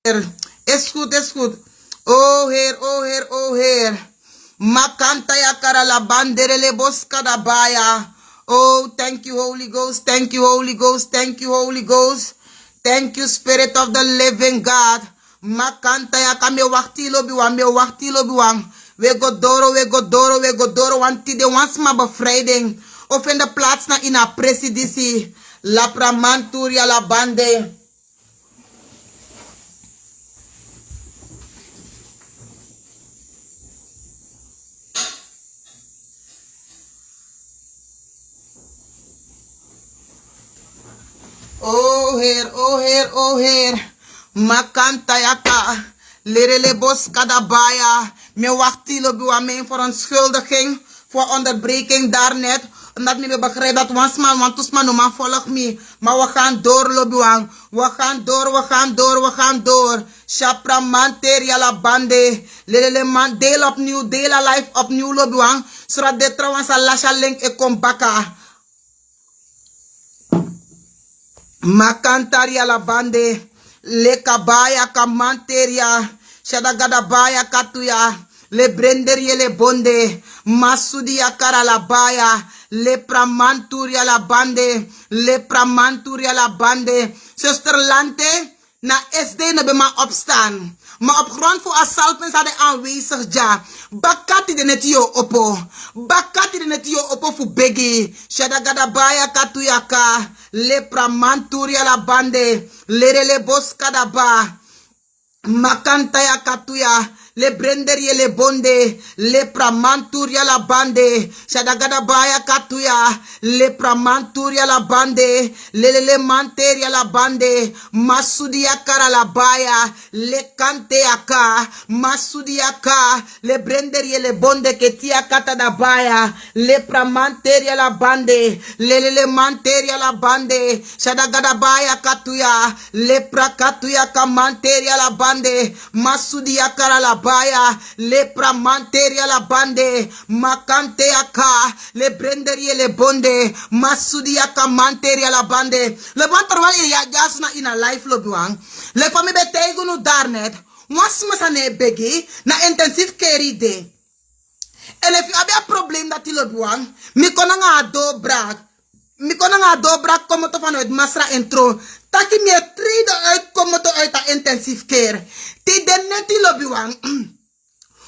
Is goed, is goed. Oh Heer, oh Heer, oh Heer. Makanta ya karala banderele boskadabaya. Oh, thank you, Holy Ghost. Thank you, Holy Ghost. Thank you, Holy Ghost. Thank you, Spirit of the Living God. Makanta ya kame wachtilo biwang, me wachtilo biwang. We go doro, we go doro, we go doro. Want de wans ma bevrijding. Of in de plaats na in a presidency. La pramanturia la bande. Oh Heer, oh Heer, oh Heer. Makanta yaka. Lerele bos kadabaya. Me wachtilo biwa me verontschuldiging. Voor onderbreking daarnet. Omdat me begrijp dat wansman, want toesman man volg me. Maar we gaan door lobiwang. We gaan door, we gaan door, we gaan door. Shapra man teria la bande. Lelele man deel opnieuw, deel a life opnieuw lobiwang. Zodat dit trouwens a lasha link ik kom baka. Makantaria la bande. Le kabaya kamanteria. Shadagadabaya katuya. Le brenderie le bonde. Masudia kara la baya. Le pramanturia la bande. Le pramanturia la bande. Zuster Lante. Na SD na bema opstaan. Maar op grond voor assalpens hadden aanwezig ja. Bakati de net yo opo. Bakati de net yo opo fu begi. Shadagadabaya katuyaka. Le pramanturia la bande. Le boskadaba. Makantaya katuya. Le brenderie le bonde. Le pramanturia la bande. Shadagadabaya katuya. Le pramanturia la bande. Le manteria la bande. Masudia kara la baya. Le kanteaka. Masudiaka. Le brenderie le bonde ketia kata da baya. Le pramanteria la bande. Le manteria la bande. Shadagadabaya katuya. Le prakatuya kamanteria la bande. Masudia kara la baya. Le pramanteria la bande. Makanteaka. Le brenderie le bonde. Masudia kamanteria la bande. Le bon terwijl je jasna in een life lobuang. Le fami betego no darnet. Was masane begi na intensive care de. En if you have a probleem dat je lobuang, mi kona nga dobrak. Mi kona nga dobrak como to vanuit masra intro. Taki mi tride uit como to uit a intensive care. Ti den net die lobuang.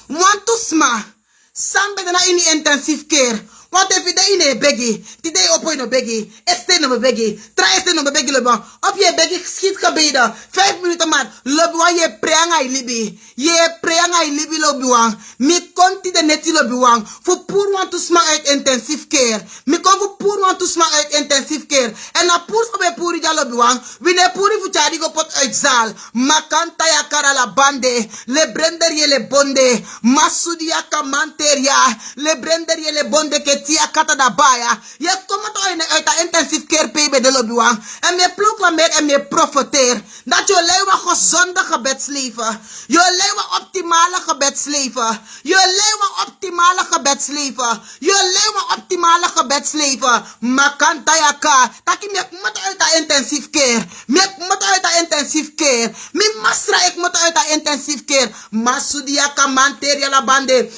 Want to sma. Sambe na in intensive care. Want if you in a beggy, today op in a beggy, este no beggy, try este no beggy loban. Op je beggy schiet gebeden. 5 minuten maar. Lobuan je preanga libi. Je preanga libi lobuan. Mi konti de neti lobuan. Voor poor want to sma uit intensive care. Mi kon voor poor want to sma uit intensive care. En na poor sabe poor ja lobuan. We ne poor fu chari go pot uit zaal. Makanta ya kara la bande. Le brender je le bonde. Masudia kamanteria. Le brender je le bonde ke tia kata da baya. Je komt uit de intensive care pay de lobuang. En me proclameer en me profeteer. Dat je leven gezonde gebedsleven. Je leven optimale gebedsleven. Je leven optimale gebedsleven. Je leven optimale gebedsleven. Makanta yaka. Dat je moet uit de intensive care. Me moet uit de intensive care. Me masra ik moet uit de intensive care. Masudia kamanteria la bande.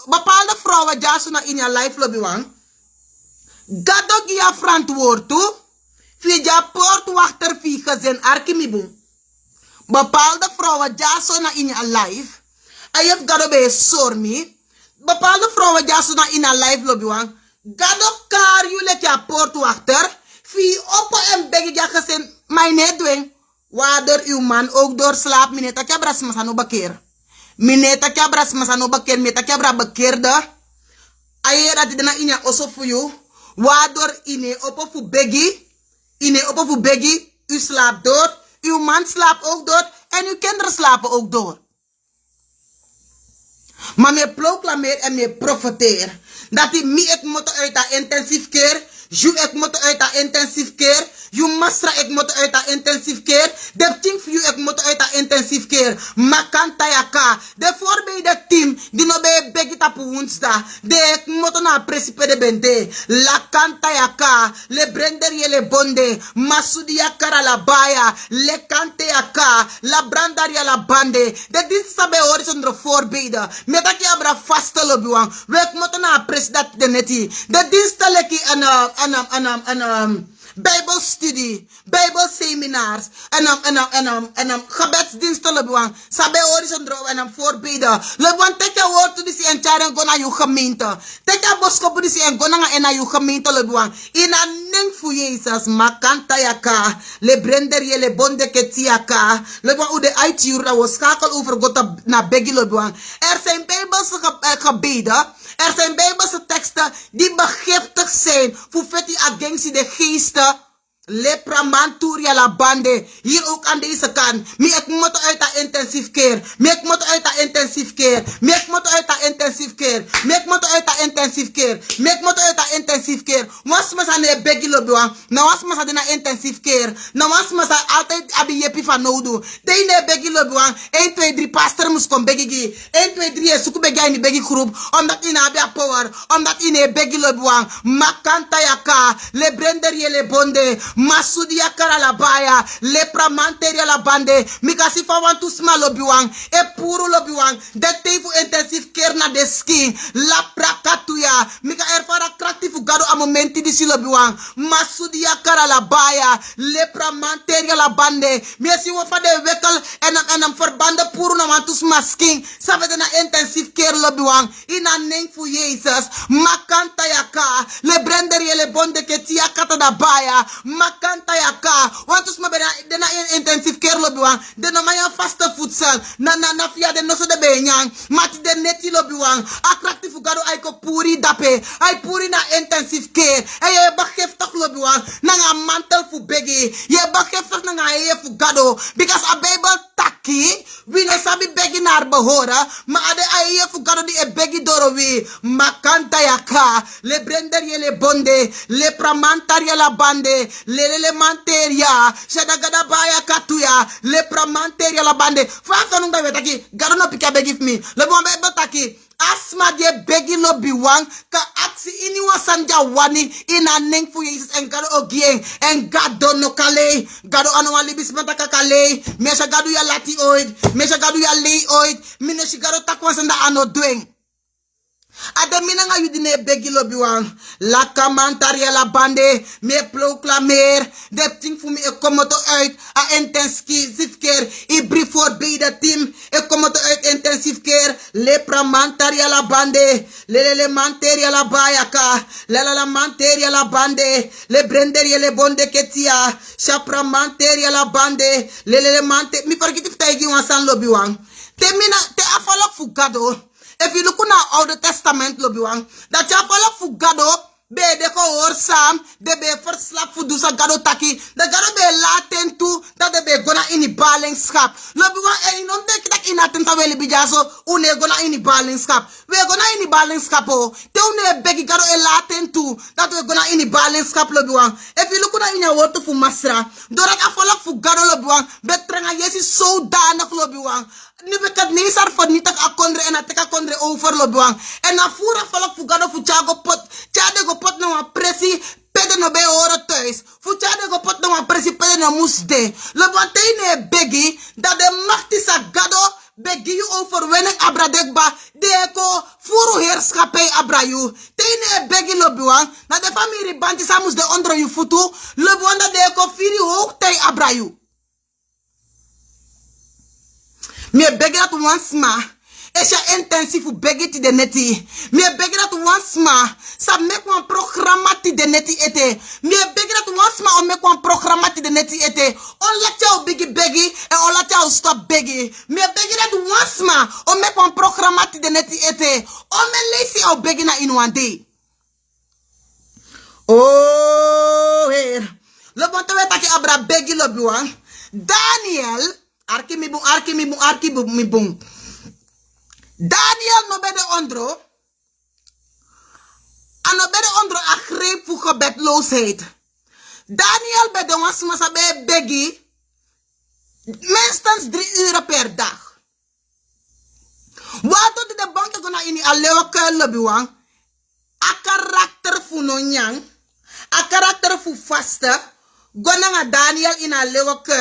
Bepaalde vrouwen jasuna in je life lobuang. Gadok je verantwoord toe. Via poortwachter via gezin arkimibu. Bepaalde vrouwen jasuna in je life. En je hebt gado bij sormi. Bepaalde vrouwen jasuna in je life lobuang. Gadok kar je lek je poortwachter. Via oppo en begi ja gezin. Mijn net doen. Waardoor uw man ook doorslaapt. Mineta kebras masano bakeer. Mineta kebras masano bakeer. Mineta kebra bakeerde. Ayer dat dina inya oso voor you. Waardoor ine opo fu begi. Ine opo fu begi. U slaapt door. Uw man slaapt ook door. En uw kinderen slapen ook door. Maar me proclameer en me profeteer. Dat die mi ik moet uit de intensive care. Ju ik moet uit de intensive care. You masra ik moet uit de intensive care. De ting voor you ik moet uit de intensive care. Makanta yaka. De voorbije team. Die no be begita pu woensdag. De moto na presipe de bente. La kanta yaka. Le brender ye le bonde. Masudi yakara la baya. Le kante yaka. La brandar ya la bande. De dit sabe horizon de voorbije. Metaki abra vaste lobiwang. Wek moto na pres dat de neti. De dienste leki Bible study, Bible seminars, en gebedsdiensten lobuang. Sabe horizon dro en voorbeden. Lobuang take your word to this en charen go na you gemeente. Take your boskop to this en go na you gemeente lobuang. In a name for Jesus, makanta yaka, le brender ye le bonde ketiaka. Lobuang u de uitjura was schakel over gota na begi lobuang. Zijn Bijbelse gebeden. Zijn Bijbelse teksten die begiftig zijn voor vetti agentie de geesten. Lepra manturia la bande. Hier ook aan deze kant. Ik moet uit de intensive care. Ik moet uit de intensive care. Ik moet uit de intensive care. Ik moet uit de intensive care. Ik moet uit de intensive care. Was me zijn begi lobuang. Nou was me zijn na intensive care. Nou was me zijn altijd abi jepi van nodu. Teine begi lobuang. 1, 2, 3 pastor moest kom begi. 1, 2, 3 is zoeken begi in die begi groep. Omdat in abia power. Omdat in begi lobuang. Makanta yaka. Le brender ye le bonde. Masudi yakara la baya, lepra manteria la bande, mikasi fa want to smell lobiwang, e puru lobiwang, de tefu intensive care na de skin, la prakatuya, mika erfara kratifu gado a momenti di si lobiwang, masudi yakara la baya, lepra manteria la bande, miesi wo fa de wekel en verbande puru na want to smell skin, sabe de na intensive care lobiwang, in a name fu Jesus, makanta yaka, le brender ye le bonde ke tia kata da baya, makanta yaka want us ma de na intensive care lobiwang de no maya faste voedsel na fia de no so de benyang mati de neti lobiwang attractive gado ay ko puri dape ay puri na intensive care ay ye bagiftig lobiwang na nga mantel fu begi ye bagiftig na nga ye fu gado because a Bible taki we no sabi begi naar behora ma ade ay ye fu gado di e begi doro wi makanta yaka le brender ye le bonde le pramantar ye la bande le manteria shadagada baya katuya le pramanteria la bande fa nunga wetaki gado no pika begi me le bombe bataki asma die begi no biwang ka aksi ini wasanja wani ina neng fu Jesus en gado ogieng en gado no kale gado anwa libis mataka kale mesha gado ya lati oid mesha gado ya lei oid mine shigaro takwa sanda ano doing Ade minanga yudine begi lobiwang la kamantaria la bande me proclameer de ting fu mi e komoto uit a intensive care I brief voor beide team e komoto uit intensive care le pramantaria la bande le manteria la bayaka la manteria la bande le brenderia le bonde ketia chapra manteria la bande le mante mi forgitif taigi wan san lobiwang te mina te afalok fu gado. If you look now Old Testament lobiwang, that you follow fu gado, be de ko or sam, de be first slap fu dusa gado taki, the gado be laten tu, that de be gonna in the balance scap. Lobiwang e non de kitak inatenta weli bijaso, une gonna in the balance scap. We gonna in the balance scap o, te une begi gado e laten tu, that we gonna in the balance scap lobiwang. If you look now in your water fu masra, dorat a follow fu gado lobiwang, betranga yesi so danak lobiwang. Nu bekat nisar voor niet tak akondre en atek akondre over lobuang en na fura valak fugado fu chago pot chade go pot no presi pede no be oro thuis fu chade go pot no presi pede no musde lobuang teine begi dat de machti sa gado begi you over wenek abradekba de ko furu heerskappij abrayu teine begi lobuang na de familie banti samus de ondro you futu lobuang dat de ko firi hoogtij abrayu. Me beg that once ma. Esha intensive beg it de neti. Me beg that once ma. Sa make one programma ti de neti ete. Me beg that once ma on make one programma ti de neti ete. On let you biggie beggy and on let you stop beggy. Me beg that once ma on make one programma ti de neti ete. On me lazy or begging na in one day. Oh here. Lobonto wetaki abra beggy lobuang. Daniel Arki mi bung. Daniel no bede ondro. Ano bede ondro a greep fu gebedloosheid. Daniel bede wansma sa be begi. Minstens 3 uur alewa ke lobiwang. A karakter fu no nyang. A karakter fu faste. Gona nga Daniel in alewa ke.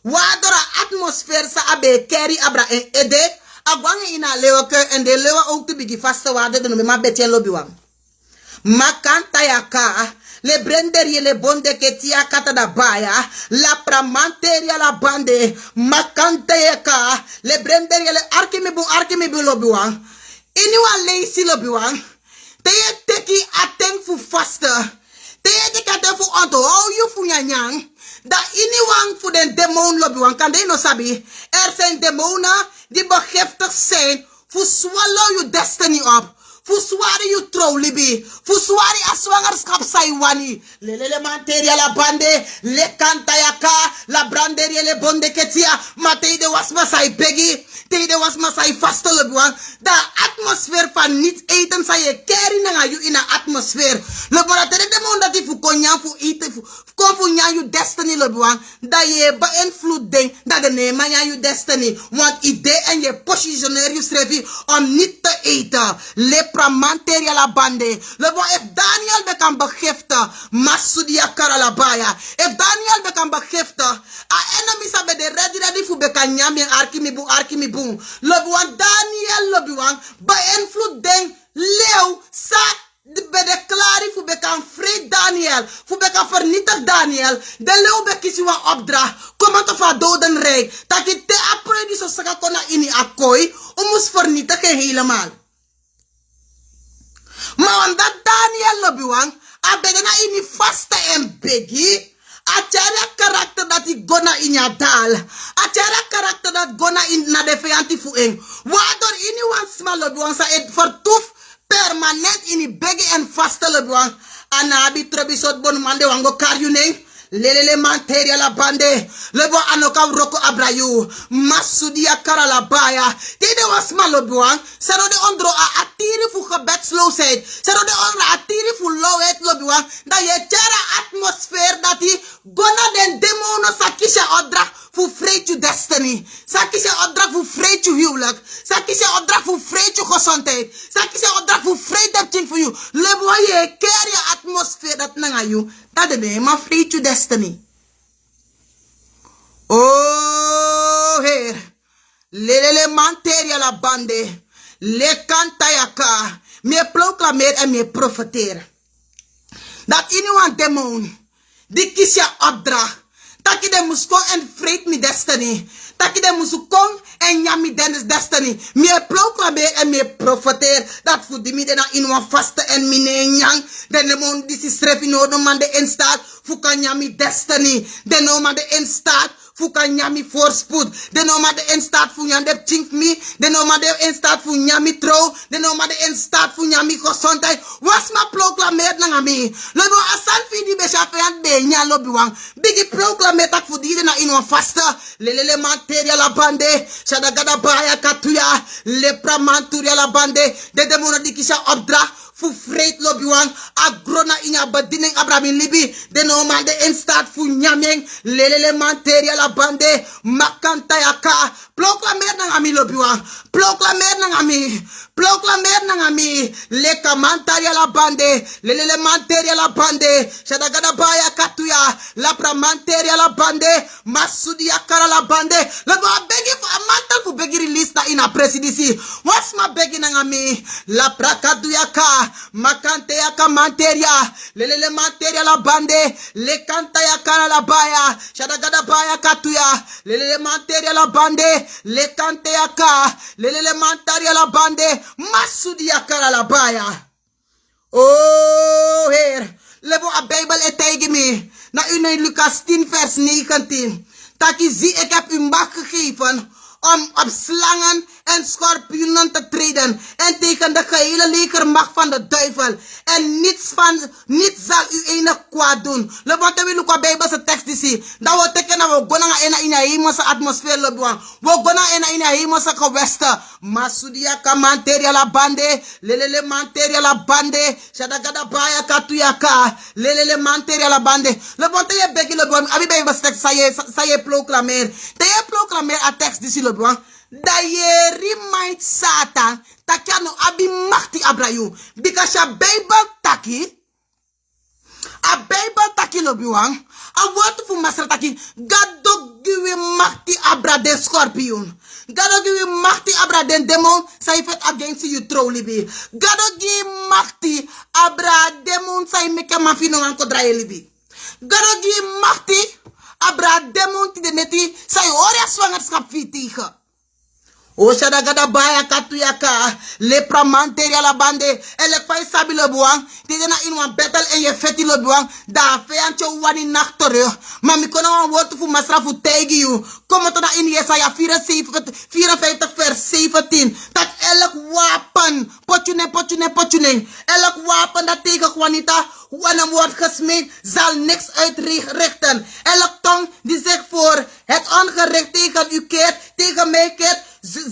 Wadora atmosfeer sa abe carry abra en ede. Agwange in alewa ke en de lewa ook te bigi faste wade de no me ma betien lobiwang. Makanta yaka. Le brenderi le bonde ke tia kata da baya. La pramanteria la bande. Makanta yaka. Le brenderi le arkimi bu lobiwang. Anyone lazy lobiwang. Te ye teki ateng fu faster. Te ye teki ateng fu onto. Oh you fu nyanyang. Da anyone fu den demon lobiwang. Kan de no sabi. Zijn demonen die begiftig zijn. Fu swallow your destiny up. Fuswari you trouw libi. Fuswari a zwangerschap sai wani. Lelele manteria la bande. Le kanta yaka. La branderia le bonde ketia. Ma teide was masai begi. Teide was masai vaste lebuan. Da atmosfeer van niet eten sa je carry na you in a atmosfeer. Lebuan tere de mon dat fu konyan fu eten fu. Kon fu nyan you destiny lebuan. Da je beïnvloed ding. Da de nema nyan you destiny. Want idee en je positioneer you schreef om niet te eten. Le pramanteria la bande. Lebo if Daniel bekan begiften, masudia karalabaya. If Daniel bekan begiften, a enemy sa be de ready fu bekan nyami arkimi bu. Lebo an Daniel lebo an beïnvloed den leeuw sa be de klari fu bekan vrij Daniel, fu bekan vernietig Daniel. De leeuw bekisi wan opdracht, kom te van dodenrijk. Dat je te apredi zo saka kona ini akoi, omus vernietigen helemaal. Maar omdat Daniel lobiwang, a bedena ini vaste en begi, a tjara karakter dat die gona in ya dal, a tjara karakter dat gona in na de vianti fueng. Waardoor ini wan sma lobiwang sa het vertoef permanent ini begi en vaste lobiwang. Anabi trebisot bon mande wango karyune. Lelele manteria la bande. Lebo anoka roko abrayu. Masudia kara la baya. Tede was malobuang. Sero de ondro a atiri fu gebedsloosheid. Sero de ondro a atiri fu lowheid lobuang. Da je tjara atmosfeer dat die gona den demono sakisha odra fu free to destiny. Sakisha odra fu free to huwelijk. Sakisha odra fu free to gezondheid. Sakisha odra fu free that thing for you. Lebo je carry atmosfeer dat nanga you. Dat de name of free to destiny. Oh, Heer. Lelele manteria la bande. Le kantayaka. Me proclameer en me profeteer. Dat iemand demon. Die kies je opdracht. Dat je de moest komen en vreet me destiny. Dat je de moest komen en jam dennis destiny. Me proclameer en me profeteer. Dat voor die midden in een vaste en mine nyang. Den de mon die is schreef in orde man de instaat. Voor kan jam destiny. Den no man de instaat. Voor kan jam voorspoed. Den no man de instaat voor jam de think me. Den no man de instaat voor jam trouw. Den no man de instaat voor jam gezondheid. Was ma proclameer na me. Lebo asan fi di beshafiant be nya lobi wang. Bigi proclameer tak voor die na in een vaste. Lelele materia la bande. Shadagada baya katuya. Lepra manturia la bande. De demono di kisha opdracht. Fu freit lobiwang. Agrona inga bediening Abraham libi. De no man de instaat fu nyameng. Lelele materia la bande. Makanta yaka. Proclameer nang ami lobiwang. Proclameer nang ami. Proclameer nang ami. Leka mantaria la bande. Lelele materia la bande. Shadagada baya katuya. Lapra materia la bande. Masudia kara la bande. Lebo a begi fu a mantal fu begi release na ina presidisi. Was ma begi nang ami. Lapra katuya ka. Makante yaka manteria. Lelele materia la bande. Le kanta yaka la baya. Shadagada baya katuya. Lelele materia la bande. Le kante yaka. Lelele mantaria la bande. Masudi yaka la baya. Oh Heer. Lebo a Bijbel etegi me. Na u in Lucas 10 vers 19. Taki zie ik heb u macht gegeven om op slangen en schorpioenen te treden en tegen de gehele legermacht van de duivel. En niets zal u enig kwaad doen. Lebo te wil qua Bijbelse tekst die zie. Dat we tekenen we gona in een hemelse atmosfeer lebo. We gona in een hemelse gewesten. Masudia kamanteria la bande. Lelele manteria la bande. Shadagada baya katuyaka. Lelele manteria la bande. Lebo te je beki lebo. Abi Bijbelse tekst sa je proclameer. Te je proclameer a tekst die zie lebo. Da je remind Satan takiano abi machti abrayu. Because a Bible taki. A Bible taki lobiwang. A word fu masra taki. God do give machti abra den scorpion. God do give machti abra den demon. Say fight against you truly be. God do give machti abra demon. Say make a mafino anko dry libi. God do give machti abra demon ti de neti. Say ore swangerskap vitigen. O shada gada baya katuyaka lepra manteria la bande ele fai sabi lo buang ti na in wan battle en ye feti lo buang da fe ancho wani naktore mami kono wan woord fu masra fu tegi you kom to na in Jesaja 54 vers 17 dat elk wapen potjune elk wapen dat tegen Juanita wanneer wordt gesmeed zal niks uitrichten. Elk tong die zich voor het ongericht tegen u keert, tegen mij keert,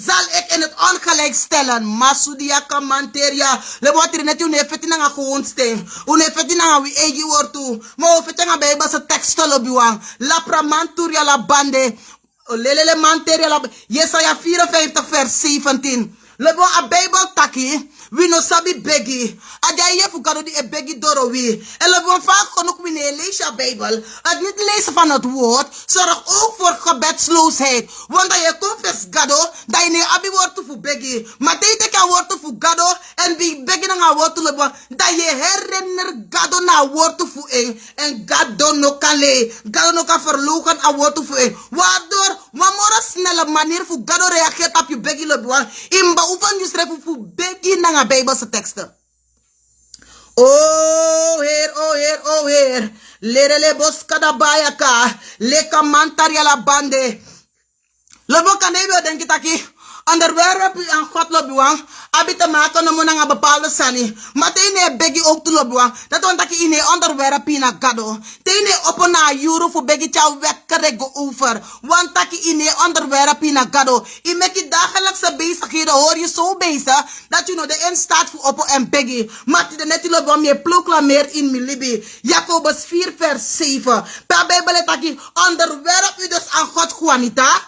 zal ik in het ongelijk stellen. Masudia kamanteria. Le wat er net une feti na gewoon steen. Une feti na wi egi wortu. Mo feti na Bijbelse teksten lobiwang. La pramanturia la bande. Lelele manteria la Jesaja 54 vers 17. Le bon a Bijbel taki. We no sabi begi. Ada je fukado die begi doro we. En we gaan vaak genoeg wanneer lees je Bijbel. Het niet lezen van het woord. Zorg ook voor gebedsloosheid. Want dat je confess gado. Dat je niet abi woord te begi. Maar dat je kan woord te gado. En wie begi na woord te lopen. Dat je herinner gado na woord te voeren. En gado no kan le. Gado no kan verlogen aan woord te voeren. Waardoor we maar snelle manier voor gado reageert op je begi lopen. In beoefen je schrijven voor begi na Bijbelse teksten. Oh Heer. Lerele boskada bayaka. Leka mantaria la bande. Lobo kan even denk ik taki. Onderwerp aan God lobuang. Abi te maken om een bepaalde sani. Maar tene begi ook te lobuang. Dat want dat in een onderwerp in een gado. Tene op een euro voor begi jou wekker go over. Want dat in een onderwerp in een gado. In meki dagelijkse bezigheden hoor je zo bezig. Dat je nou de een staat voor op en begi. Maar die net lobuang je proclameer in mijn libi. Jacobus 4 vers 7. Per Bijbel dat je onderwerp u dus aan God Juanita.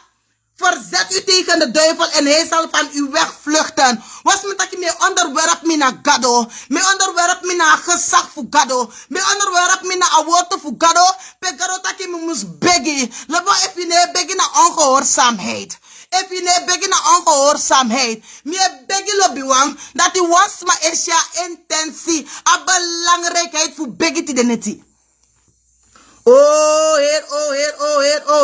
Verzet u tegen de duivel en hij zal van u wegvluchten. Was me dat je me onderwerp me na gado. Me onderwerp me na gezag voor gado. Me onderwerp me na awoord voor gado. Pe gado dat je me moest beggen. Lebo if je ne beggen na ongehoorzaamheid. If je ne beggen na ongehoorzaamheid. Me beggen lobiwang. Dat die was ma esja intentie. A belangrijkheid voor beggen te de neti. Oh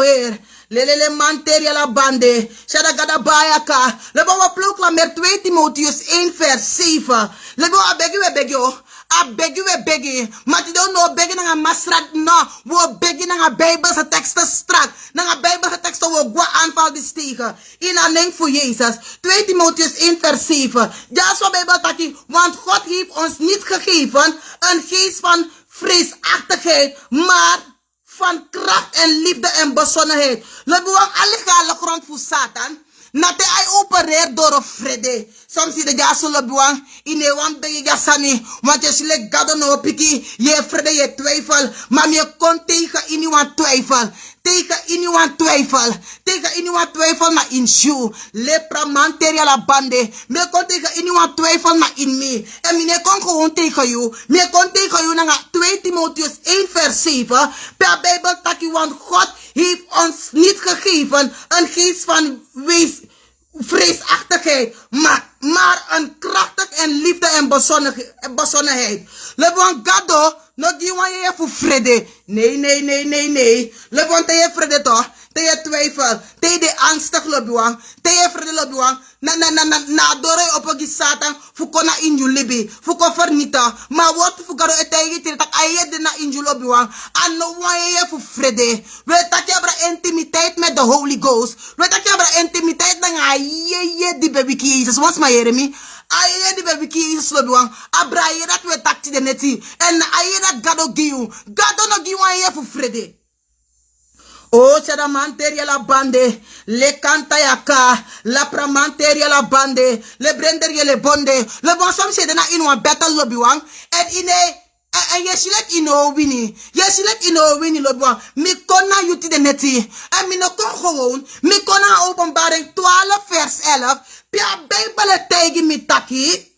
Heer. Lelele manteria la bande. Shada gada bayaka. Lebo wa proclameer 2 Timotheus 1 vers 7. Lebo a begi we begi. Maar die don't know begi na masrat na. Wo begi na Bijbelse teksten strak. Na Bijbelse teksten wo gwa aanval die stegen. In aanleiding voor Jezus. 2 Timotheus 1 vers 7. Ja, zo Bijbel taki. Want God heeft ons niet gegeven een geest van vreesachtigheid, maar van kracht en liefde en bezonnenheid. Lebuang allegale grond voor Satan. Nate hij opereert door vrede. Soms zie je de jaso lebuang. In de wan ben je jasani. Want je slek gado no piki. Je vrede je twijfel. Maar je kon tegen in je twijfel. Tegen in je twijfel maar in jou. Lepra manteria la bande. Me kon tegen in je twijfel maar in me. En me kon gewoon tegen jou. Me kon tegen jou na 2 Timotheus 1 vers 7. Per Bijbel taki want God heeft ons niet gegeven een geest van vreesachtigheid, maar een krachtig en liefde en bezonnenheid. Lebon gado, no giwan je voor vrede. Nee. Lebon te je vrede toch? Te je twijfel, te je de angstig lobuang, te je vrede lobuang. Na dore op een Satan, fukona in je libi, fuko vernita. Maar wat fukaro etegi tiri tak aye de na in je lobuang. An no je voor vrede. We tak je bra intimiteit met de Holy Ghost. We tak je bra intimiteit na aye die baby Jesus. What's my enemy? Aye die baby Jesus lobuang. Abra je dat we tak de neti. En aye dat gado giu. Gado no giu aye voor vrede. Oh, chada manteria la bande, le canta yaka, la pramanteria la bande, le brender ye le bonde, le bon som se dena in one battle lobby wang, en yesilek ino wini lobby wang, mi kona yuti de neti, en mi no kon gewoon, mi kona openbaring 12 vers 11. Pia Bijbel tegen me taki.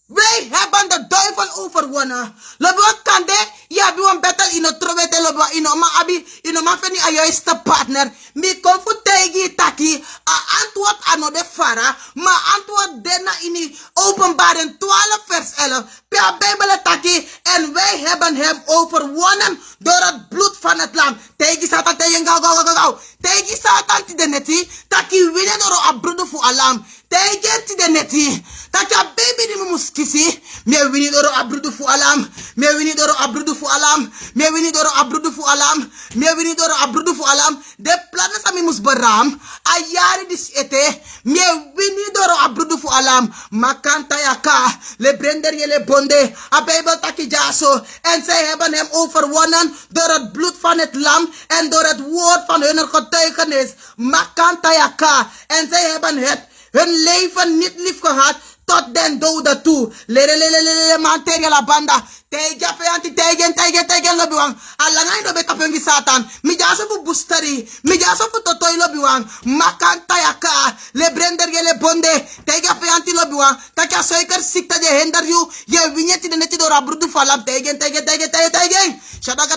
Wij hebben de duivel overwonnen. Lobo kande, ja, we een battle in het trowete lobo in oma abi, in oma feni a juiste partner. Mi konfu tegi taki, a antwoord aan de fara, maar antwoord dena in Openbaring 12 vers 11. Per Bijbel taki, en wij hebben hem overwonnen door het bloed van het lam. Tegi satan tegen gauw. Tegi satan ti de neti, taki winnen door a broeder voor alarm. Tegi ti de neti, taki a baby di muskisi, me wini door a broeder voor alarm, me wini door a broeder voor alarm, me wini door a broeder voor alarm, me wini door a broeder voor alarm. De plannen sa mi mus beram, a jari dis ete, me wini door a broeder voor alarm. Makanta yaka, le brender je le bonde, a Bijbel taki jaso, en zij hebben hem overwonnen door het bloed van het lam en door het woord van hun getuigenis. Makanta yaka, en zij hebben hun leven niet lief gehad tot den dode toe. Lele manteria la banda. Tegen feanti tegen lobiwang. Alangai no beta pengi satan. Mi jaso fu boosteri. Mi jaso fu totoy lobiwang. Makanta yaka. Le brender ye le bonde. Tegen feanti lobiwang. Takia suiker sikta je hinder you. Je winyeti de neti door abrudu falam. Tegen. Shada.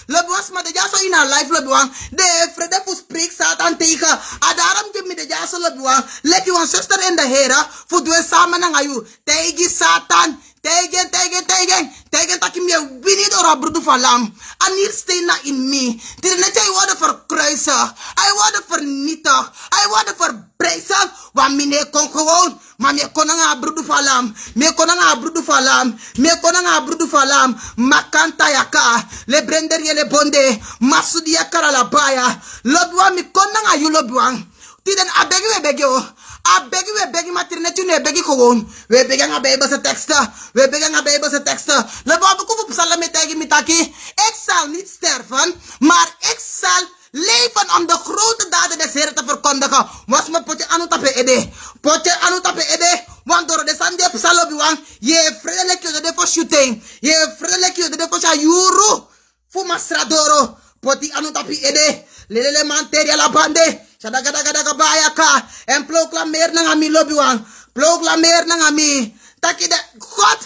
Lobiwang ma de jaso in haar life lobiwang. De vrede fu spreek satan tegen. Adaram give me de jaso lobiwang. Let you een zuster in de hera. Fu doen samen na you. Tegen satan. Tegen takim je winnie door a broeder van lam. En hier steen na in me. Dit net jij worden verkruisen. Hij worden vernietigd. Hij worden verbrijzen. Want mine kon gewoon. Maar me kon een broeder van lam. Me kon een broeder van lam. Makanta yaka. Le brender je le bonde. Masudia karalabaya. Lobwa me kon een you lobwang. Tiden abegi we begyo. We begi maternetje nu begi gewoon. We begi aan Bijbelse teksten. Le babu kufu psalm met tegen mitaki. Ik zal niet sterven, maar ik zal leven om de grote daden des Heren te verkondigen. Was me potje anu tape ede. Want door de sande psalm biwang. Je vredelijk je de voor shooting. Je vredelijk je de voor shayuru. Fu masradoro. Poti anu tape ede. Lele manteria la bande. Shadagadagadaga bayaka. En proclameer na ngami lobiwang. Proclameer na ngami. Taki de God.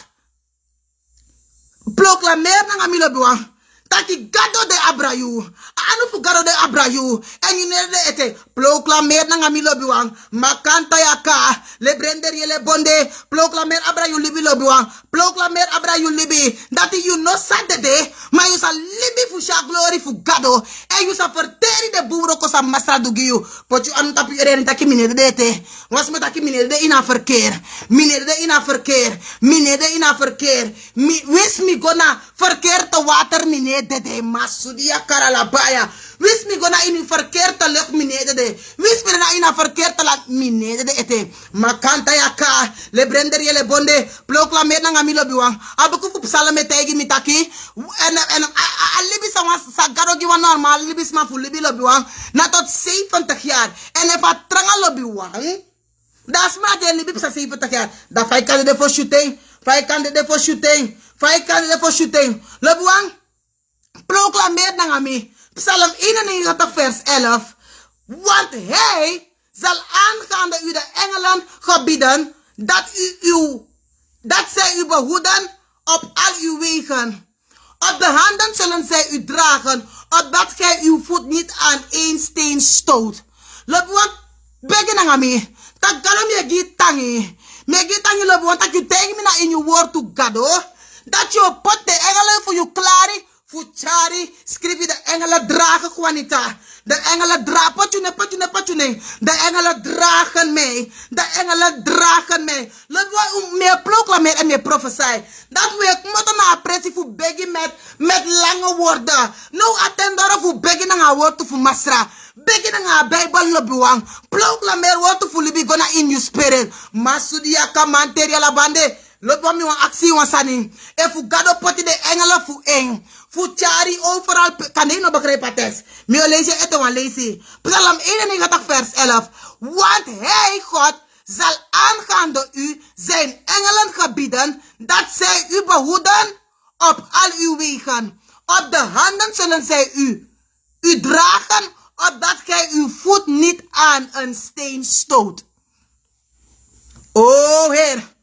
Proclameer na ngami lobiwang. Taki gado de abrayu. Anu fu gado de abrayu. En you nerde ete. Proclameer na ngami lobiwang. Makanta yaka. Le brender ye le bonde. Proclameer abrayu libi lobiwang. Proclameer abrayu libi. Dat you no Saturday. Maar you sa libi fu sha glory fu gado. En you sa verteri de boero kosa masra dugiu. Pot you anu tapi eren taki minerde de ete. Was me taki minerde ina verkeer. Minerde ina verkeer. Wis mi gona verkeer te water minerde de masudia karalabaya. Wis mi gona in verkeer te lucht minede de. Wis mi na in verkeer te laat minede de ete. Makanta yaka. Le brender je le bonde. Proclameer na ngami lobiwang. Abuku fu psalm tegen mitaki. En alibi sa garo giwa normal. Alibi sma fu libi lobiwang. Na tot 70 jaar. En if a tranga lobiwang. Das ma je libi sa 70 jaar. Da 5 candidate for shooting. Lobiwang. Proclameer na ngami. Psalm 91 vers 11. Want hij zal aangaande u de engelen gebieden dat zij u behoeden op al uw wegen. Op de handen zullen zij u dragen, opdat gij uw voet niet aan één steen stoot. Lobuan, begin na ngami. Tak galo me gitangi. Me gitangi lobuan, tak you tegen me na in your word to gado. Dat je pot de engelen voor je klari. Fuchari, schrijf je de engelen dragen Juanita. De engelen dragen, patjune. De engelen dragen mij. Laten we meer proclameren en meer profetie. Dat we moeten naar apprecie voor begin met lange woorden. No attenderen voor begin naar woorden voor masra. Begin naar Bijbel lobuang. Proclameer woorden voor libi gonna in your spirit. Masudia kamanteria la bande. Loop me wan actie wan saning. En fu gado poti de engelen fu eng. Fu chari overal. Kan ik nog begrijpen tekst? Me lezen eten wan lezen. Psalm 91 vers 11. Want hij, God, zal aangaande u zijn engelen gebieden. Dat zij u behoeden op al uw wegen. Op de handen zullen zij u dragen. opdat gij uw voet niet aan een steen stoot. Oh, Heer.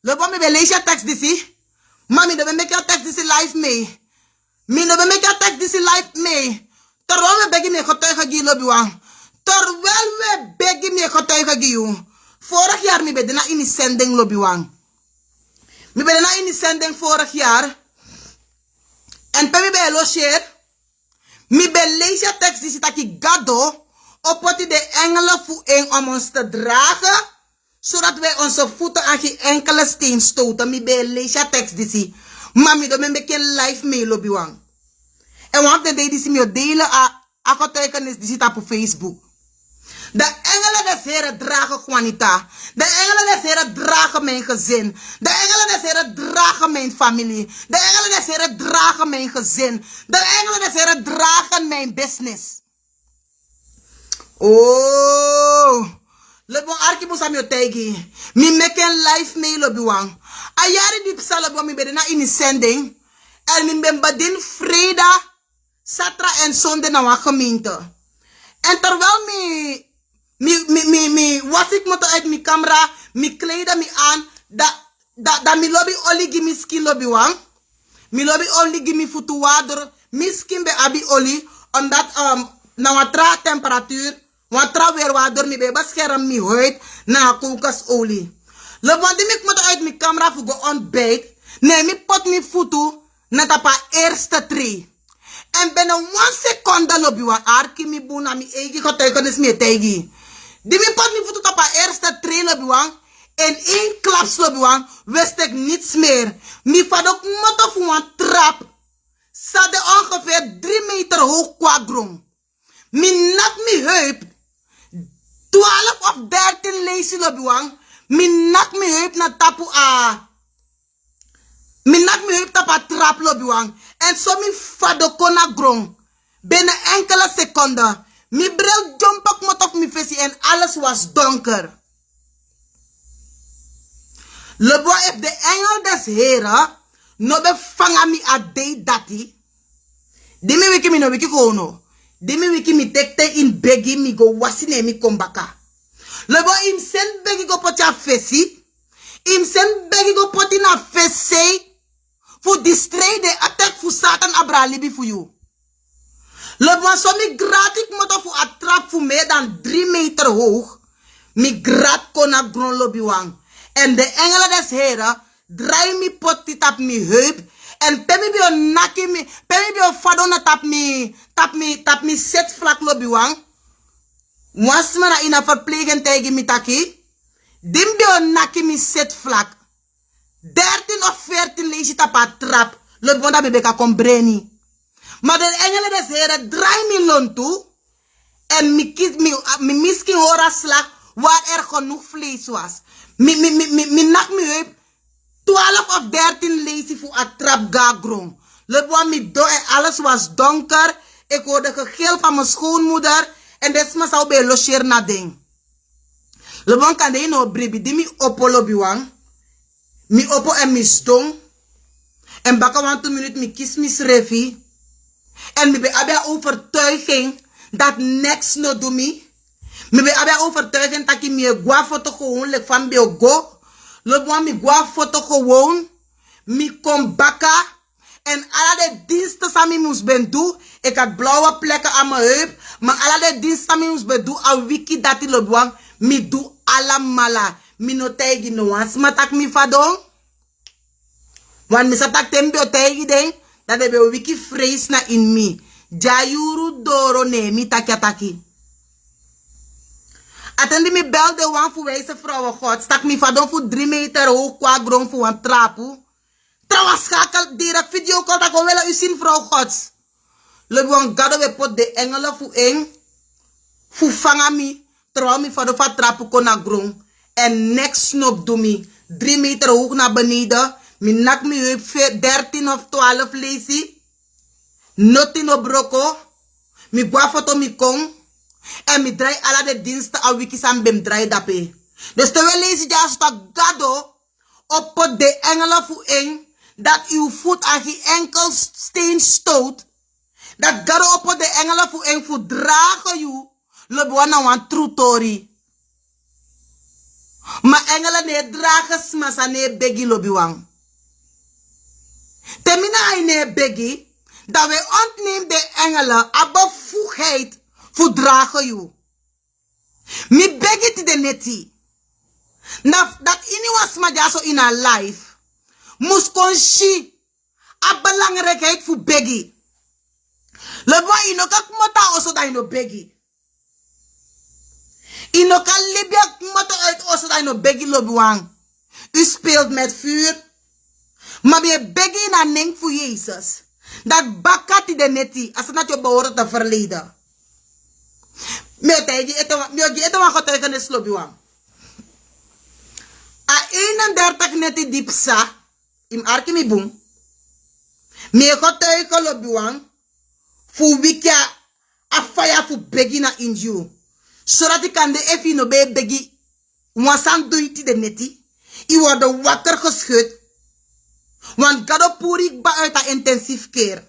Loop me lees je tekst disi. Mami, dan ben ik tekst disi live mee. Mi dan ben ik tekst disi live mee. Terwijl we beginnen met getuigen die lopen. Terwijl we beginnen met getuigen die. Vorig jaar mi ben ik in die zending lopen. Mi ben ik in die zending vorig jaar. En pe mi ben logeer. Mi ben lees je tekst disi taki gado. Op wat de engelen voeren om ons te dragen. Zodat wij onze voeten aan geen enkele steen stoten. Mi ben lees je tekst disi. Mami, dan ben ik live mee lopen. En want de deden ze me delen a getuigenis die zit op Facebook. De engelen des Heren dragen Juanita. De engelen des Heren dragen mijn gezin. De engelen des Heren dragen mijn familie. De engelen des Heren dragen mijn gezin. De engelen des Heren dragen mijn business. Oh. Lebon arki am yo tegi. Mi meken live mee lobuang. Ayari dip salabo mi bedena in sending. En mi ben badin vreda. Satra en zonde na wa gemeente. En terwijl was ik moet uit mijn camera, mi kleden me aan, da mi lobby oli gimi skin lobby wang. Mi lobby oli gimi futu water, mi skin be abi oli, omdat na watra temperatuur, watra weer water mi be bescherm mi huid na kokosolie. Lobandi mi moet uit mijn camera voor go ontbijt, nee mi pot mi futu na tapa eerste tree. En binnen 1 seconde lobi wan arki mi buna mi egi getuigenis mi tegi. Die mi pot mi voet op haar eerste train lobi wan. En 1 klaps lobi wan wist ik niets meer. Mi vadok moto voor een trap. Zat ongeveer 3 meter hoog qua grond. Mi nak mi heup. 12 of 13 lazy lobi wan. Mi nak mi heup na tapu a. Mi nak mi heup tapa trap lobi wan. En zo mi fado kona grond. Binnen enkele seconden. Mi bril jump op mot op mi visie en alles was donker. Lebo if de engel des Heren no be fanga mi a day dati. Dimi wiki mi no wiki kono. Dimi wiki mi tekte in begi mi go wasine mi kombaka. Lebo im sen begi go poti a visie. Im sen begi go poti na visie. Voor distray de attack voor Satan abra libi voor you. Lebo so mi gratis moto voor a trap voor meer dan 3 meter hoog. Mi grat kona grond lobi wang. En de engelen des Heren draai mi poti tap mi heup. En pemi bio naki mi, pemi bio fadona tap mi set vlak lobi wang. Was me na ina verpleging tegen mi taki. Dim bio naki mi set vlak. 13 of 14 lees je op een trap. Lot bonda bebeka kombreni. Maar de engelen des Heren draai mi lon toe. En mi miskin hora slag waar er genoeg vlees was. Mi nak mi heup. 12 of 13 lees je voor een trap gagron. Lot bonda mi do en alles was donker. Ik hoorde gegil van mijn schoonmoeder. En desma zou bij logeer na ding. Lot bonda kan de no bribi. Die mi opolo biwang. Mi opo en mi stong. En baka 1 2 minuten mi kies mi srefi. En mi be abia overtuiging dat niks no do mi. Mi be abia overtuiging dat mi gwa foto gewoon lek van bi go. Loop mi gwa foto gewoon. Mi kom baka. En alle de diensten sami moest ben doen. Ik had blauwe plekken aan mijn heup. Maar alle de diensten sami moest ben doen. A wiki dat die loop mi doe allemaal. Mi no tegi no wans matak mi fadong. Want mi satak tembio tegi den. Dat de be wiki vrees na in mi. Jayuru doro ne mi taki. Atendi mi bel de wan voor wijze vrouwen God. Stak mi fadong voor 3 meter hoog qua grond voor een trapu. Trouwens schakel direct video call dat ik wel u zien vrouw Gods. Lebuan gado we pot de engelen voor een. Voor vangen mi. Terwijl mi fadong van trapu kon na grond. En niks snop doe mi. 3 meter hoog naar beneden. Mi nak mi heup 13 of 12 lazy. Nothing no broko. Mi gwa foto mi kong. En mi draai alle de diensten a wiki sam bem draai dape. Dus terwijl lazy jas tak gado. Op pot de engelen voor een. Dat uw voet aan geen enkel steen stoot. Dat garo op de engelen voor en voor dragen you. Lobi na wan true tori. Maar engelen ne dragen smasa ne begi lobi wan. Temina ai ne begi. Dat we ontneem de engelen a bevoegdheid voor dragen you. Mi begi ti de neti. Dat ini was ma jaso in haar life. Mus kon shi a belangrijkheid voor begi. Lebo ino kak mota oso da ino begi. Ino kan libya mota uit oso da ino begi lobuang. U speelt met vuur. Maar we begi na neng voor Jezus. Dat bakati de neti. Als het je behoort te verleden. Mio ete wan getuigenis lobuang. A 31 neti dipsa. Im arki mi boom. Mio getuigen lobuang. Fu wikia afaya fu begi na inju. Zodat ik kan de efi no be begi. Wansan doiti de neti. I worden wakker geschud. Want gado puri ba uit a intensief keer.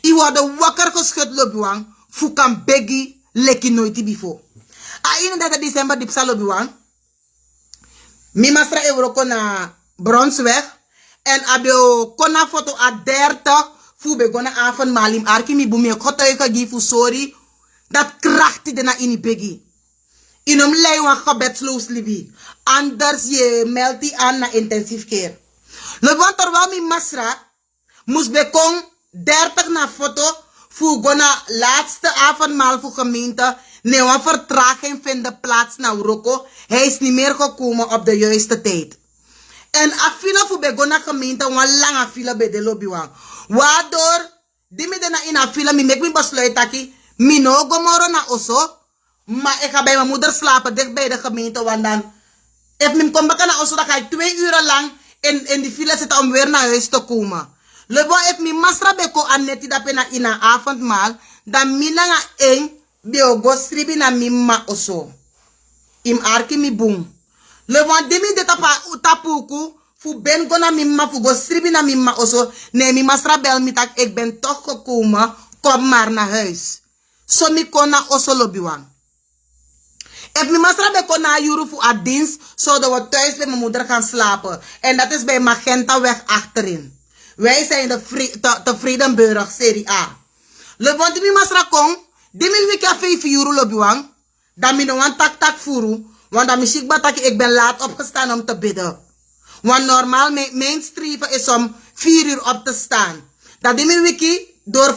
I worden wakker geschud lobuang. Fu kan begi leki noiti bifo. A 31 december dipsa lobuang. Mi masra euroko na Bronsweg. En abio kona foto a 30. Fu be gona avond malim arki mi bumi getuige gifu sorry. Dat krachtig de na ini begi. Inom lei wan gebedsloos libi. Anders je meldt die aan na intensief keer. Lebon terwijl mi masra. Moest be kon 30 na foto. Fu gona laatste avondmaal voor gemeente. Nee, een vertraging vindt plaats na Uroko. Hij is niet meer gekomen op de juiste tijd. En afila fu be gona gemeente wan lange fila be de lobby wan. Waardoor, die me na in a fila, mi mek mi besluit taki, mi no gomoro na oso, maar ik ga bij mijn moeder slapen, dicht bij de gemeente, want dan, if mi kom baka na oso, dan ga ik 2 uur lang in die fila zitten om weer naar huis te komen. Lebo, if mi masra beko aneti dape na in a avondmaal, dan mi na nga eng, biogo sribi na mi ma oso. Im arki mi boom. Lebo, di mi de tapuku, fu ben gona mimma fu go sribi na mimma oso. Nee, mi masra bel mi tak ik ben toch gekomen. Kom maar naar huis. So mi kona oso lobiwang. If mi masra be kona juru fu a dienst. Zodat we thuis bij mijn moeder gaan slapen. En dat is bij Magentaweg achterin. Wij zijn de Vredenburg serie A. Lebon di mi masra kong. Di mi wiki a 5 euro lobiwang. Dan mi no wan tak furu. Want dan mi shikba taki ik ben laat opgestaan om te bidden. Want normaal, mijn streven is om 4 uur op te staan. Dat die mijn wiki, door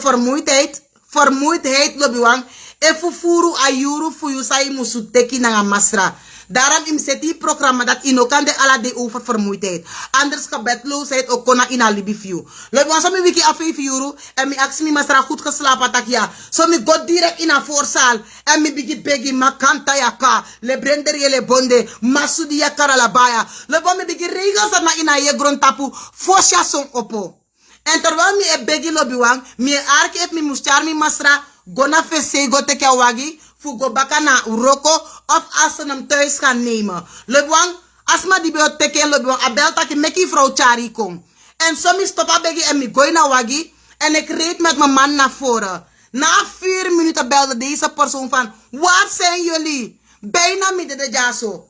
vermoeidheid lobiwang, even furu ayuru fuyu sai musu teki na masra. Daarom im seti programma dat ino kan de ala de over vermoeidheid. Anders gebedloosheid ook kona in alibi view. Lobiwang so mi wiki a 5 euro en mi aksi mi masra goed geslapen tak ja. So mi go direct in a voorzaal en mi bigi begi makanta yaka. Le brender je le bonde, masudi ya karalabaya. Lobiwang mi bigi regels dat na ina ye grond tapu fosha son opo. En terwijl mi e begi lobiwang, mi arki ef mi muschar mi masra gona fese go teke wagi. Fu go baka na Uroko of als ze hem thuis gaan nemen. Lebwang, als ma die bij teken lebwang, abel taki meki vrouw Chari kom. En zo mi stoppa begi en mi gooi na wagi. En ik reed met mijn man naar voren. Na 4 minuten belde deze persoon van, waar zijn jullie? Bijna midden de jaso.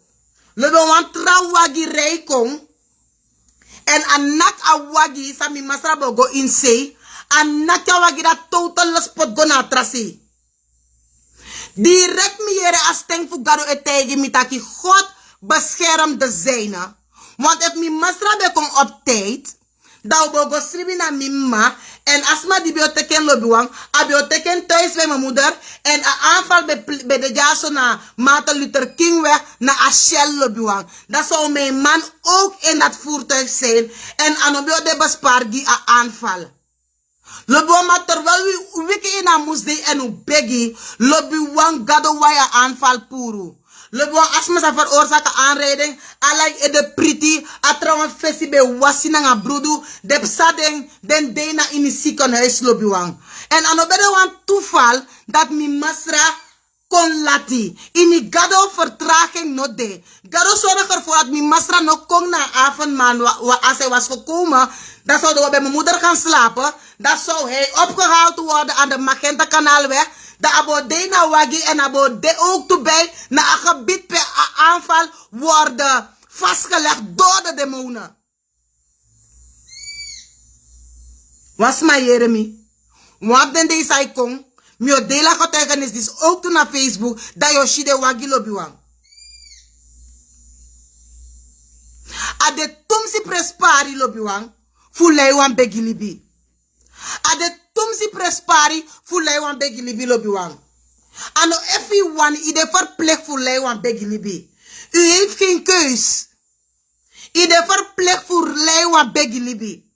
Lebwang trouw wagi rij kom. En anak a wagi sa mi masra go in say. Anak a wagi dat total spot go na trasi. Direct mi jere as tenk fu garo etegi mitaki God bescherm de zijne. Want if mi masra be kon op tijd, dan go sribi na mimma en asma di bioteken lobiwang, a bioteken thuis bij mijn moeder en a aanval bij de jaso na Martin Luther King weg na a Shell lobiwang. Dat zou mijn man ook in dat voertuig zijn en anobio de bespargi a aanval. Lobi ma terwijl we wiki in a musde en u begi, lobi wang gado waya aanval puru. Lobi wang asma sa veroorzaken aanrijding, alay e de priti, atrouwen fesi be wasi nga brudu, de psadeng den dena in die ziekenhuis lobi wang. En anobede wang toeval dat mi masra kon lati. Ini gado vertraging no de. Gado zorg ervoor dat mijn masra nog kon na avondman als hij was gekomen. Dan zou we bij mijn moeder gaan slapen. Dan zou hij opgehaald worden aan de Magenta kanaalweg. Dat abo de na wagi en abo de ook toebij na een gebied per aanval worden vastgelegd door de demonen. Was maar Jeremy. Wat den deze icon? Mio dela getuigenis is ook toen naar Facebook dat Yoshide wagi lobiwang. Ade tumsi prespari lobiwang fulei wan begilibi. Ade tumsi prespari fulei wan begilibi lobiwang. Ano everyone ide verplicht fulei wan begilibi. U heeft geen keus. Ide verplicht fulei wan begilibi.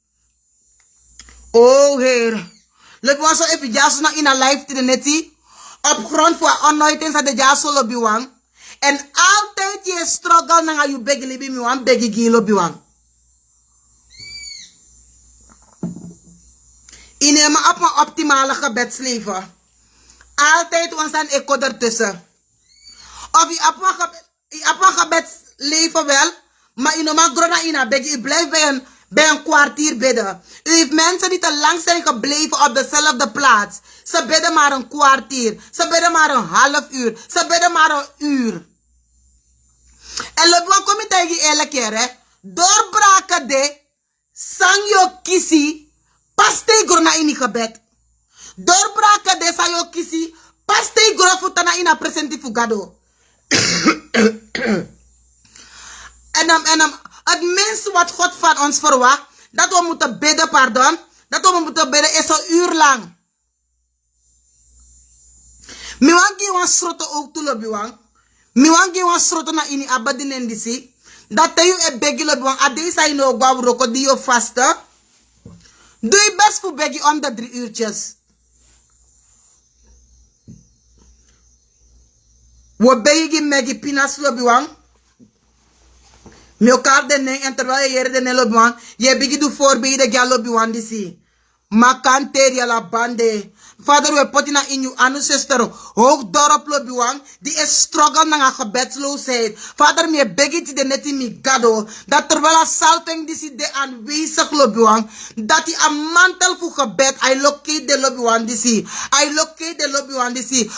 Oh Heer. Let me zo even jaso na in a life te de neti. Op grond voor anointings aan de jaso lobiwang. En altijd je struggle na je begilibi mi wan begigi lobiwang. Inema op mijn optimale gebedsleven. Altijd ons aan echo ertussen. Of je op mijn gebedsleven wel, maar inoma grona ina begi. Je blijft bij een kwartier bidden. U heeft mensen die te lang zijn gebleven op dezelfde plaats. Ze bidden maar een kwartier. Ze bidden maar een half uur. Ze bidden maar een uur. En loop kom je tegen elke keer, hè. Doorbraken de sangyo kisi. Paste grona in gebed. Doorbraken de sangyo kisi. Paste grona futana in a presenti fugado. En het minste wat God van ons verwacht, dat we moeten bidden, pardon, dat we moeten bidden is een uur lang. Miwangi wan sroto ook toe lobiwang. Miwangi wan sroto na ini abadin en disi. Dat te je begi lobiwang. Ade sa ino gwaw roko di yo vaste. Doe je best voor begi om de 3 uurtjes. We begi megi pinas lobiwang. Mi elkaar de neng en terwijl je hier de neng lobiwang, je begint de voorbeelden gaan lobiwang disi. Makanteri la bande. Vader, we potina in you anu sister. Hoog dorp lobiwang. Die is struggle na gebedsloosheid. Vader, me begint de neti mi gado. Dat terwijl a salving disi de aanwezig lobiwang. Dat die een mantel voor gebed. I locate de lobiwang disi. I locate de lobiwang disi.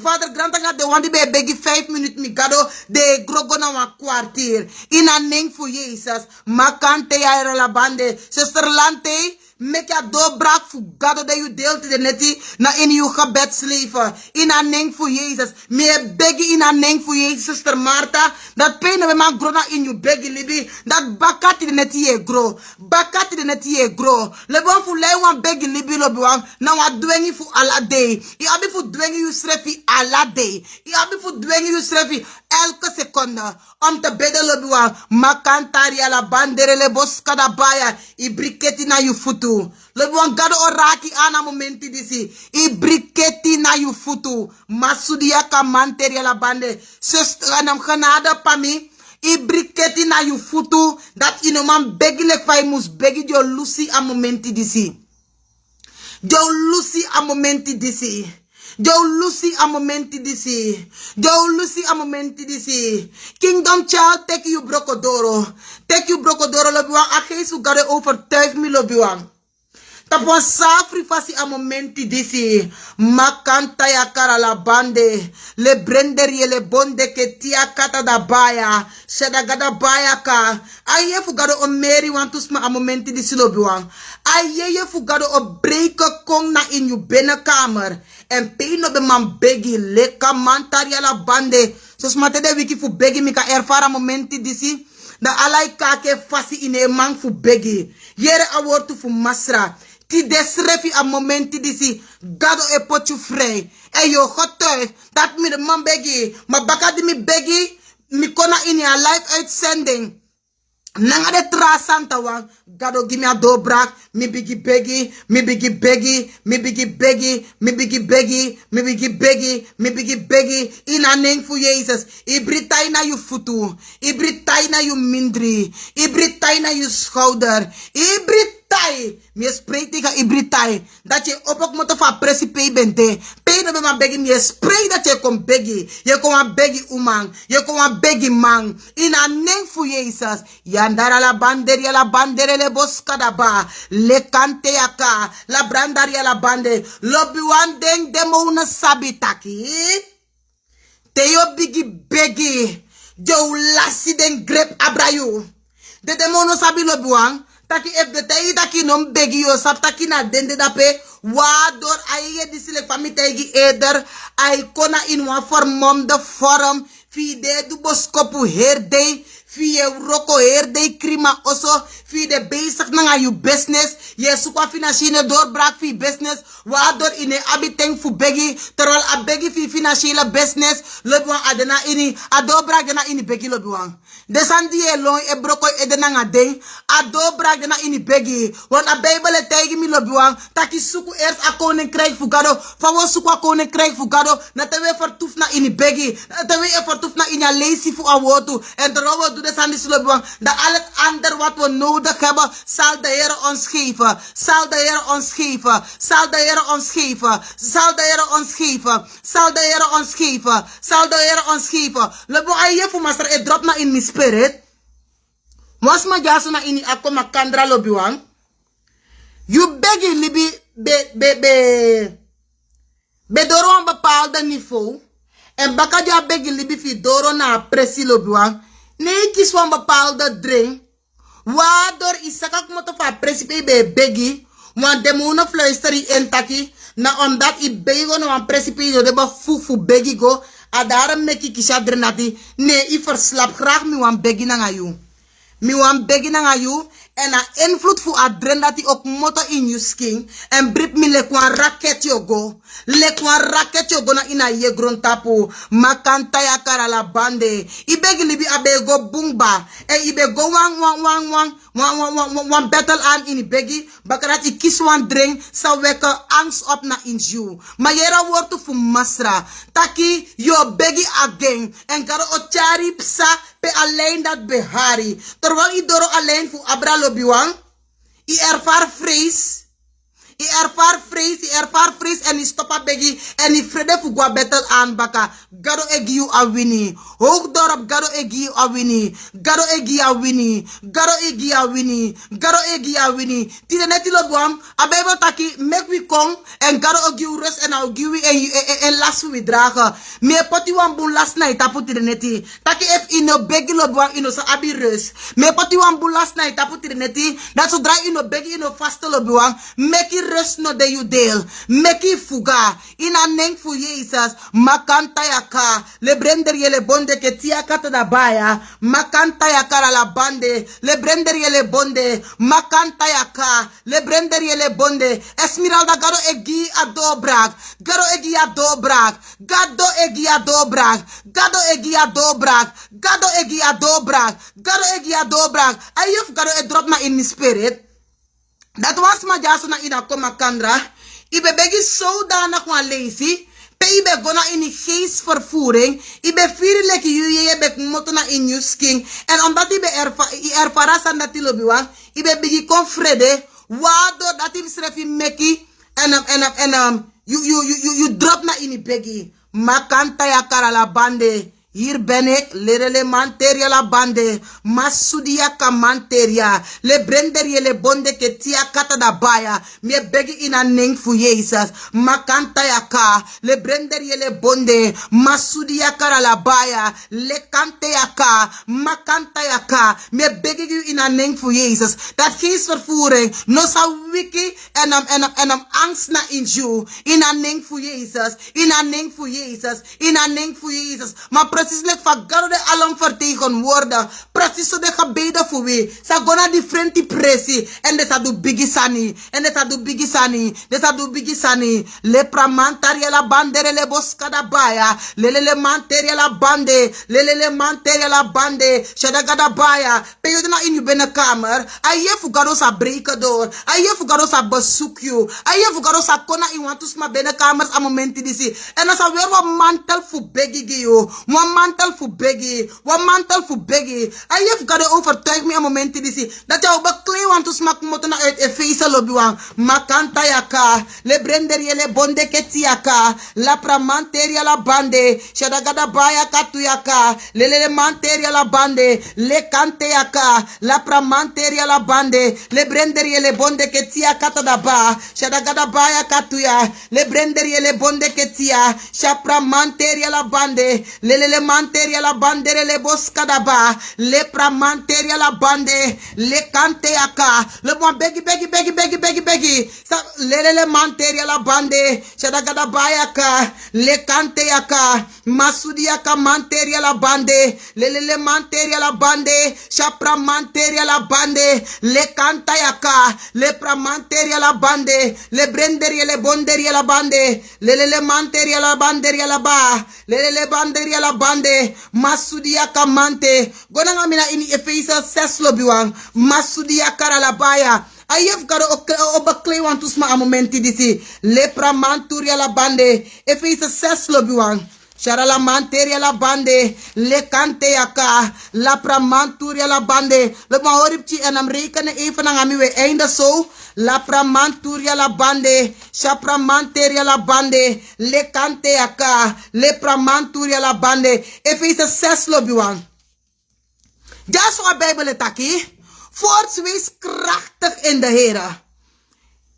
Vader, grantanga de wandi be begi 5 minuten mi gado. De grogo na een kwartier. In a neng voor Jezus. Makante ya la bande. Sister Lante. Mek je doorbraak voor God dat je deelt in de neti na in je gebedsleven. In een neng voor Jezus. Me begi in een neng voor Jezus, Sister Martha. Dat pijn we man grona in je begi libi. Dat bakati de neti je grow. Bakati de neti je grow. Lebon voor lei wan begi libi lobi wan. Na wat dwengi voor alla day. Je abi voor dwengi je schrefi alla day. Je abi voor dwengi je schrefi elke seconde. Om te bidden lobi wan. Makantari ala bandere le boskada baya. I briketi na je futu. Lobi wan gado oraki ana momenti disi. I briketi na je futu. Masudia kamanteri ala bande. Sister anam genade pami. I briketi na je futu. Dat inoman begi lek fai mus begi jo lucy a momenti disi. Jo lucy a momenti disi. Jo lucy a momenti disi. Jo lucy a momenti disi. Kingdom child, take you brokodoro. Take you brokodoro lobiwang. A Jesu gade overtuig mi lobiwang. Tapon safri fasi a momenti disi. Makanta ya kara la bande. Le brender ye le bonde ke tia kata da baya. Shada gada baya ka. Aye fugado o meri wantusma a momenti disi lobiwang. Aye fugado o breken kong na in you binnenkamer. En peno be man begi leka mantaria la bande. So smate de wiki fu begi mika erfara momenti disi. Da alai kake fasi ine man fu begi. Yere awortu fu masra. Ti desrefi a momenti disi. Gado e pochu frey. E yo getuig. Dat mi de man begi. Ma baka di mi begi. Mi kona in a live uitzending. Nanga de trasanta wan. Gado give me a dobrak. Mi bigi begi. Mi bigi begi. Mi bigi begi. Mi bigi begi. Mi bigi begi. Mi bigi begi. In a name voor Jezus. Ibritai na je voetu. Ibritai na je mindri. Ibritai na je schouder. Ibritai tai. Me spray tegen ibritai. Dat je op moet van pressie pay bente. Pay no ma begi me spray dat je kom begi. Je kom a begi umang. Je kom a begi mang. In a name voor Jezus. Yandara la bandere le boskada ba. Le kante yaka. La brandaria la bande. Lobby one ding demo una sabitaki. Teo bigi begi. Jo lasi den grep abrayu. De demono sabi lobuang. Taki if de tei taki nom begi yo sap taki na dende dape. Waardoor aye disile fami tegi eder. Ay kona in one form de vorm. Fide du boskopu herde. Fie roko herde krima oso. Fide bezig nanga you business. Je sukwa financiële doorbraak fi business. Waardoor in een abiteng fu begi. Terwijl a begi fi financiële business. Lobuang adena ini. A doorbraak dena ini begi lobuang. Desandi e long e broko edena nga ding. A doorbraak dena ini begi. Want a Bijbel tegi mi lobuang. Taki suku eerst a koninkrijk fu gado. Fawo suku a koninkrijk fu gado. Na tewe vertoef na ini begi. Na tewe e vertoef na in a lazy fu a wotu. En terwijl we doen desandi si lobuang. Dat al het ander wat we nodig hebben. Zal de Heer ons geven. Zal de Heer ons geven. Zal de Heer ons geven. Zal de Heer ons geven. Zal de Heer ons geven. Zal de Heer ons geven. Lobuang aye fu master e drop na in mi spirit. Was ma jaso na ini ako makandra lobuang. You begi libi be doro een bepaalde niveau. En baka ja begi libi fi doro na pressie lobuang. Nee, kies van bepaalde drink. Waardoor isakak moto fa pressie be begi. Want de mono fluisteri en taki. Na omdat i bego no an pressie pe de ba fu begi go. Adaram meki kisha drenati. Nee, i verslap graag mi wan begi na you. Mi wan begi na you. En a invloed fu adren dat ook moto in you skin. En brip mi lekwan raket yo go. Lekwan raket yo go na ina ye gron tapu. Makanta ya kara la bande. I begi libi abe go bungba. En i be go wan battle aan in i begi. Bakarat i kies wan drink. Sa weke angst op na in you. Ma yera wortu fu masra. Taki yo begi again. En karo ochari psa. Pe alleen dat behari. Terwijl i doro alleen fu abra lobiwang. I ervaar vrees. I ervaar vrees en I stoppa begi. En I vrede fu gwa battle aan baka. Gado egi you a winnie. Hoog dorp gado egi you a winnie. Gado egi a winnie. Gado egi a winnie. Gado egi a winnie. Tide neti lobiwang. Abebo taki make we come. En gado egi you rust en I'll give you en last we dragen. Me poti wan boon last night tapu tide neti. Taki if ino begi lobiwang ino sa abi rust. Me poti wan boon last night tapu tide neti. Dat so dry ino begi ino vaste lobiwang. Make it rust no de you deel. Make it fuga. Ina neng fu Jezus. Makanta yaka. Le brender yele bonde ke tia kata da baya. Makanta yaka la bande. Le brender yele bonde. Makanta yaka. Le brender yele bonde. Esmeralda gado egi a dobrak. Gado egi a dobrak. Gado egi a dobrak. Gado egi a dobrak. Gado egi a dobrak. Gado egi a dobrak. Ayuf gado e drop na in my spirit. Dat was ma jaso na ina koma kandra. Ibe begi zodanig wan lazy. Pe ibe gona in die geestvervoering. Ibe firi leki je bek moto na in you skin. En omdat ibe ervarasan dat ilobiwang. Ibe begi kon vrede. Waardoor dat ibe srefi meki. En you drop na in die begi. Makanta ya kara la bande. Hier ben ik, lerele manteria la bande, masudia ka manteria, le brender je le bonde ke tia kata da baya, me begi ina neng fu Jezus, makanta ya ka, le brender je le bonde, masudia kara la baya, le kante ya ka, makanta ya ka, me begi you ina neng fu Jezus, dat geestvervoering, no sa wiki en angst na in you, ina neng fu Jezus, ina neng fu Jezus, ina neng fu Jezus, ma precies like fagaro de along vertegenwoordigen. Precies zo de gebeden voor wie. Sa gona differenti presi. En de sa do bigi sani. En de sa do bigi sani. De sa do bigi sani. Le pramantaria la bandere le boscada baya. Le manteria la bande. Le manteria la bande. Shadagada baya. Pe je na in je binnenkamer. Aye fugaro sa breken door. Aye fugaro sa bezoek you. Aye fugaro sa kona in wantus ma binnenkamers a momenti disi. En als a weer wat mantel fu begi you. One mantel voor Beggy. One mantel voor Beggy. En je gaat overtuigd me een moment te zien. Dat je ook bekleed want to smak moeten uit Efeze lobuang. Makanta yaka. Le brender je le bonde ketiaka. La pramanteria la bande. Shadagada baya katuyaka. Le manteria la bande. Le kante yaka. La pramanteria la bande. Le brender je le bonde ketiaka tadaba. Shadagada baya katuya. Le brender je le bonde ketia. Shapra manteria la bande. Le manteria la bande le boskadaba. Le pramanteria la bande. Le kante yaka. Le bon begi begi. Le manteria la bande. Shadagada bayaka. Le kante yaka. Masudi yaka manteria la bande. Le manteria la bande. Shapra manteria la bande. Le kanta yaka. Le pramanteria la bande. Le brenderia le bonderia la bande. Le manteria la banderia la ba. Le banderia la bande. Masudi yaka mante. Gonanga mina in Efeze 6 lobiwang. Masudi yaka la baya. Ayef gado obakle want to sma a momenti disi. Lepra manturia la bande. Efeze 6 lobiwang. Sharala manteria la bande. Le kante yaka. La pramanturia la bande. Loop maar horipchi en am rekenen even aan ami we einde zo. La pramanturia la bande. Shapramanteria la bande. Le kante yaka. Le pramanturia la bande. Efeze 6 lobiwang. Ja zo a Bijbel taki. Voorts wees krachtig in de Heere.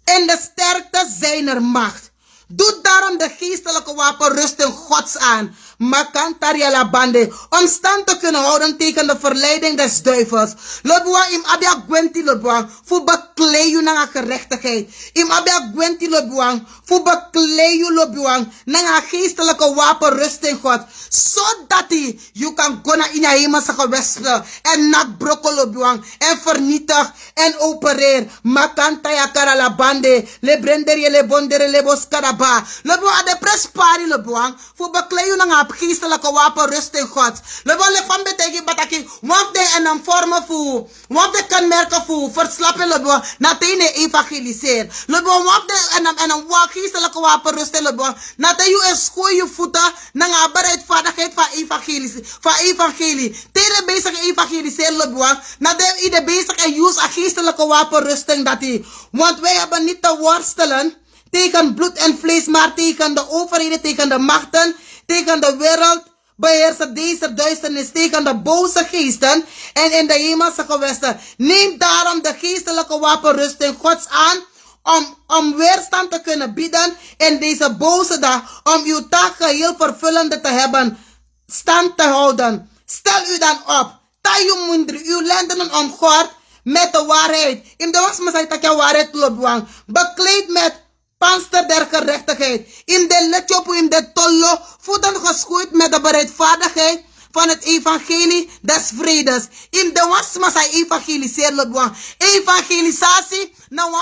En de sterkte zijner macht. Doe daarom de geestelijke wapenrusting Gods aan. Makantaria la bande. Om stand te kunnen houden tegen de verleiding des duivels. Lodwa im abia gwenti lodwa. Fu beklee u na gerechtigheid. Im abia gwenti lodwa. Fu beklee u lodwa. Na geestelijke wapenrusting God. Zodat je kan gaan in je hemelse gewesten. En nakbrokken lodwa. En vernietig. En opereer. Makantaya kara la bande. Le brender je le bondere le boskaraba. Lodwa de prespari lodwa. Fu beklee u na geestelijke wapenrusting God. Lebo le van betegi bataki. Wap de en een vormen voor. Wap de kenmerken voor. Verslappen lebo. Na tene evangeliseer. Lebo wap de en een geestelijke wapenrusting lebo. Na te je schooi je voeten. Na een bereidvaardigheid van evangelie. Van evangelie. Tene bezig evangeliseren lebo. Na de ide bezig en use een geestelijke wapenrusting dat hij. Want wij hebben niet te worstelen tegen bloed en vlees, maar tegen de overheden, tegen de machten, tegen de wereld, beheersen deze duisternis, tegen de boze geesten en in de hemelse gewesten. Neem daarom de geestelijke wapenrusting Gods aan, om weerstand te kunnen bieden in deze boze dag, om uw taak geheel vervullende te hebben, stand te houden. Stel u dan op, tayo mundri, uw lendenen omgord met de waarheid. In de wasmasai takja waarheid lobwang, bekleed met panster der gerechtigheid. In de letjopu in de tollo. Voeten geschoeid met de bereidvaardigheid van het evangelie des vredes. In de wasmasa evangeliseer lobwang. Evangelisatie. Nou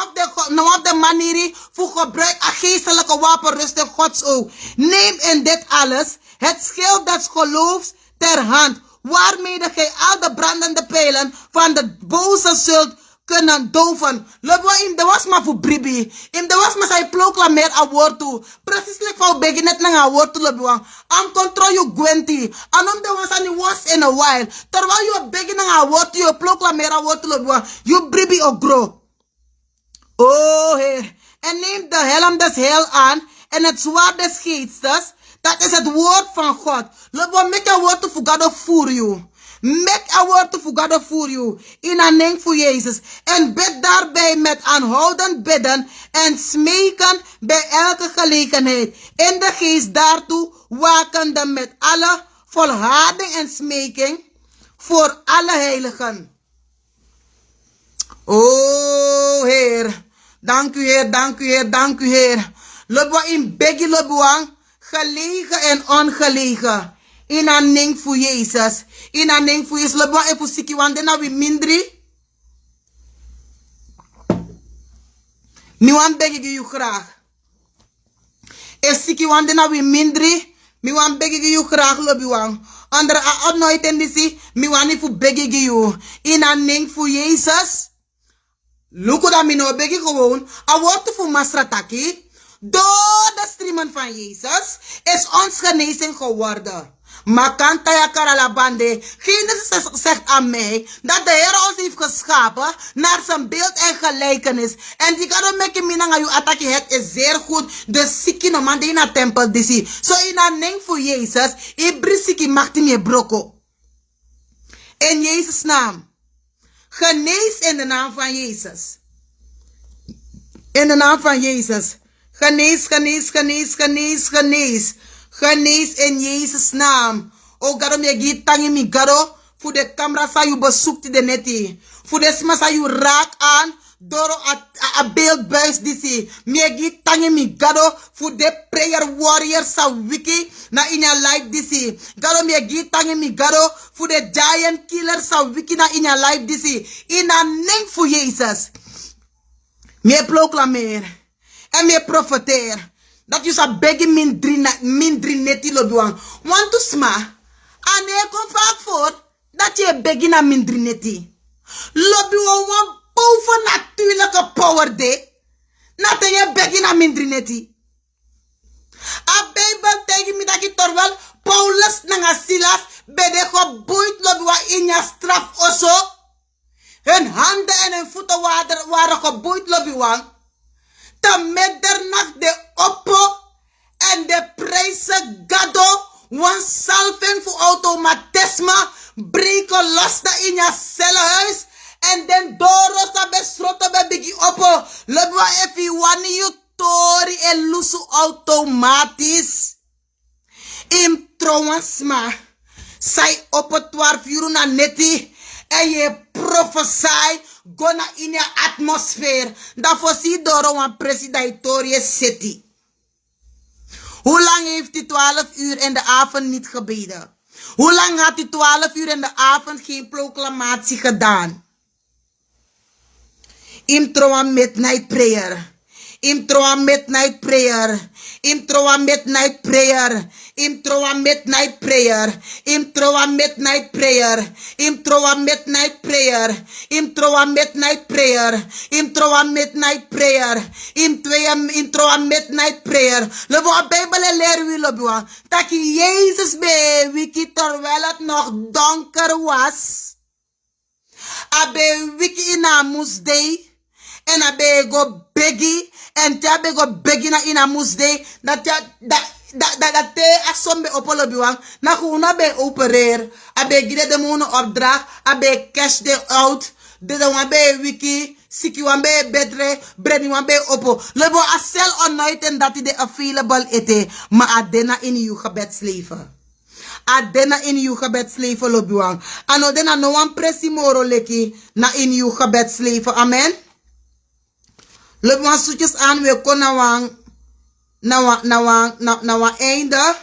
op de manier voor gebruik aan geestelijke wapenrusting Gods oog. Neem in dit alles het schild des geloofs ter hand. Waarmee gij al de brandende pijlen van de boze zult kunnen doven. Lobo in de was maar voor bribi. In de was maar zij proclameer a woord toe. Precies like voor begin net na a woord toe lobo. Am control you gwenti. Anom de was ani once in a while. Terwijl you begin na a woord toe, you proclameer a woord toe lobo. You bribi o grow. Oh Heer. En neem de helm des heil aan en het zwaard des geestes. Dat is het woord van God. Lobo make a woord to God voor you. Make a word to God voor you. In een naam voor Jezus. En bid daarbij met aanhoudend bidden en smeken bij elke gelegenheid. In de geest daartoe wakende met alle volharding en smeking voor alle heiligen. Oh Heer. Dank u Heer, dank u Heer, dank u Heer. Lobwa in begi lobwang. Gelegen en ongelegen. In een naam voor Jezus. In een naam voor Jezus. Lobwa even siki wande na we mindri. Mi wan begi you graag. If siki wande na we mindri. Mi wan begi you graag lobi wang. Andere a nooit en disi. Mi wan ifu begi you. In een naam voor Jezus. Luko da mi no begi gewoon. A woord voor Masrataki. Door de streamen van Jezus is ons genezing geworden. Makanta ya karalabande. Genesis zegt aan mij dat de Heer ons heeft geschapen naar zijn beeld en gelijkenis. En die kan ook met mina you attack het is zeer goed. De siki no man in na tempel disi. So in een neng voor Jezus. Ibri siki maakt me broko. In Jezus' naam. Genees in de naam van Jezus. In de naam van Jezus. Genees, genees, genees, genees, genees. Genees in Jezus' naam. O God, me gi tangi mi gado. Voor de camera sa you bezoekt de neti. Voor de sma sa you raak aan. Door a beeldbuis disi. Me gi tangi mi gado. Voor de prayer warrior sa wiki. Na in your life disi. Gado me gi tangi mi gado. Voor de giant killer sa wiki na in your life disi. In a name voor Jezus. Me proclameer. En me profeteer. Dat je zou beggen mindri neti lobuang. Want to sma. Ane kom vaak voor. Dat je beggen na mindri neti. Lobuang wan boven natuurlijke power de. Na ten je beggen na mindri neti. A Bijbel tegen me dat je torwel. Paulus nanga Silas. Bede geboeid lobuang in je straf oso. Hun handen en hun voeten waren geboeid lobuang. Ta meddernacht de oppo en de prijzen gado, wan salven voor automatisme, breken los in je cellenhuis en den doro sa besroto be bigi oppo. Lebwa efi wani you tori en lusu automatisch. Im trouwansma, sai oppo 12 uur na neti en je prophesy. Gona in je atmosfeer. Dat voorziet door een presidatorie city. Hoe lang heeft hij 12 uur in de avond niet gebeden? Hoe lang had hij 12 uur in de avond geen proclamatie gedaan? Intro aan midnight prayer. Intro aan midnight prayer. Intro aan midnight prayer. Intro aan midnight prayer. Intro aan midnight prayer. Intro aan midnight prayer. Intro aan midnight prayer. Intro aan midnight prayer. Intro aan midnight prayer. Lebo a Bijbel leren we lebo. Dat Jezus bij wiki terwijl het nog donker was. Abe wiki in a musday. En abe go begi. En tabe go begi na in a musday. Dat te asombe opolobiwang. Na kuna be opereer. Abe gide de mono opdracht. Abe cash de out. De wabe wiki. Siki wambe bedre. Breni wambe opo. Lebo a sel onnoiten dat de available ete. Ma adena in uw gebedsleven. Adena in uw gebedsleven lobiwang. Ano dena no wan presi moro leki. Na in uw gebedsleven. Amen. Lobiwang soetjes aan. We konnen wang. Na wa einde.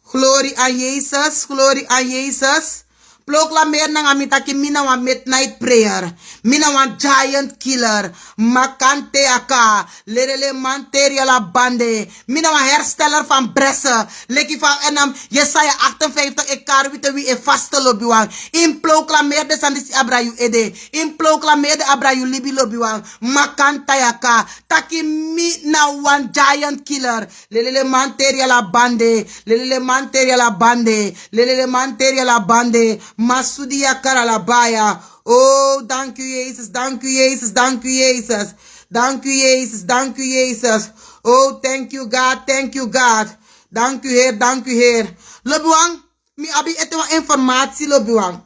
Glorie aan Jezus. Glorie aan Jezus. Proclameer na nga mitaki mina wa midnight prayer. Mina wa giant killer. Makante aka. Lerele manteria la bande. Mina wa hersteller van Bressen. Leki van enam. Jesaja 58. Ik karwite wie e vaste lobiwang. In proclameer de sandisi abrayu ede. In proclameer de abrayu libi lobiwang. Makante aka. Taki mi na one giant killer. Lelele manteria la bande. Lelele manteria la bande. Lelele manteria la bande. Masudia karalabaya. Oh, dank u Jezus, dank u Jezus, dank u Jezus. Dank u Jezus, dank u Jezus. Oh, thank you God, thank you God. Dank u Heer, dank u Heer. Lobuang, mi abi etwa informatie lobuang.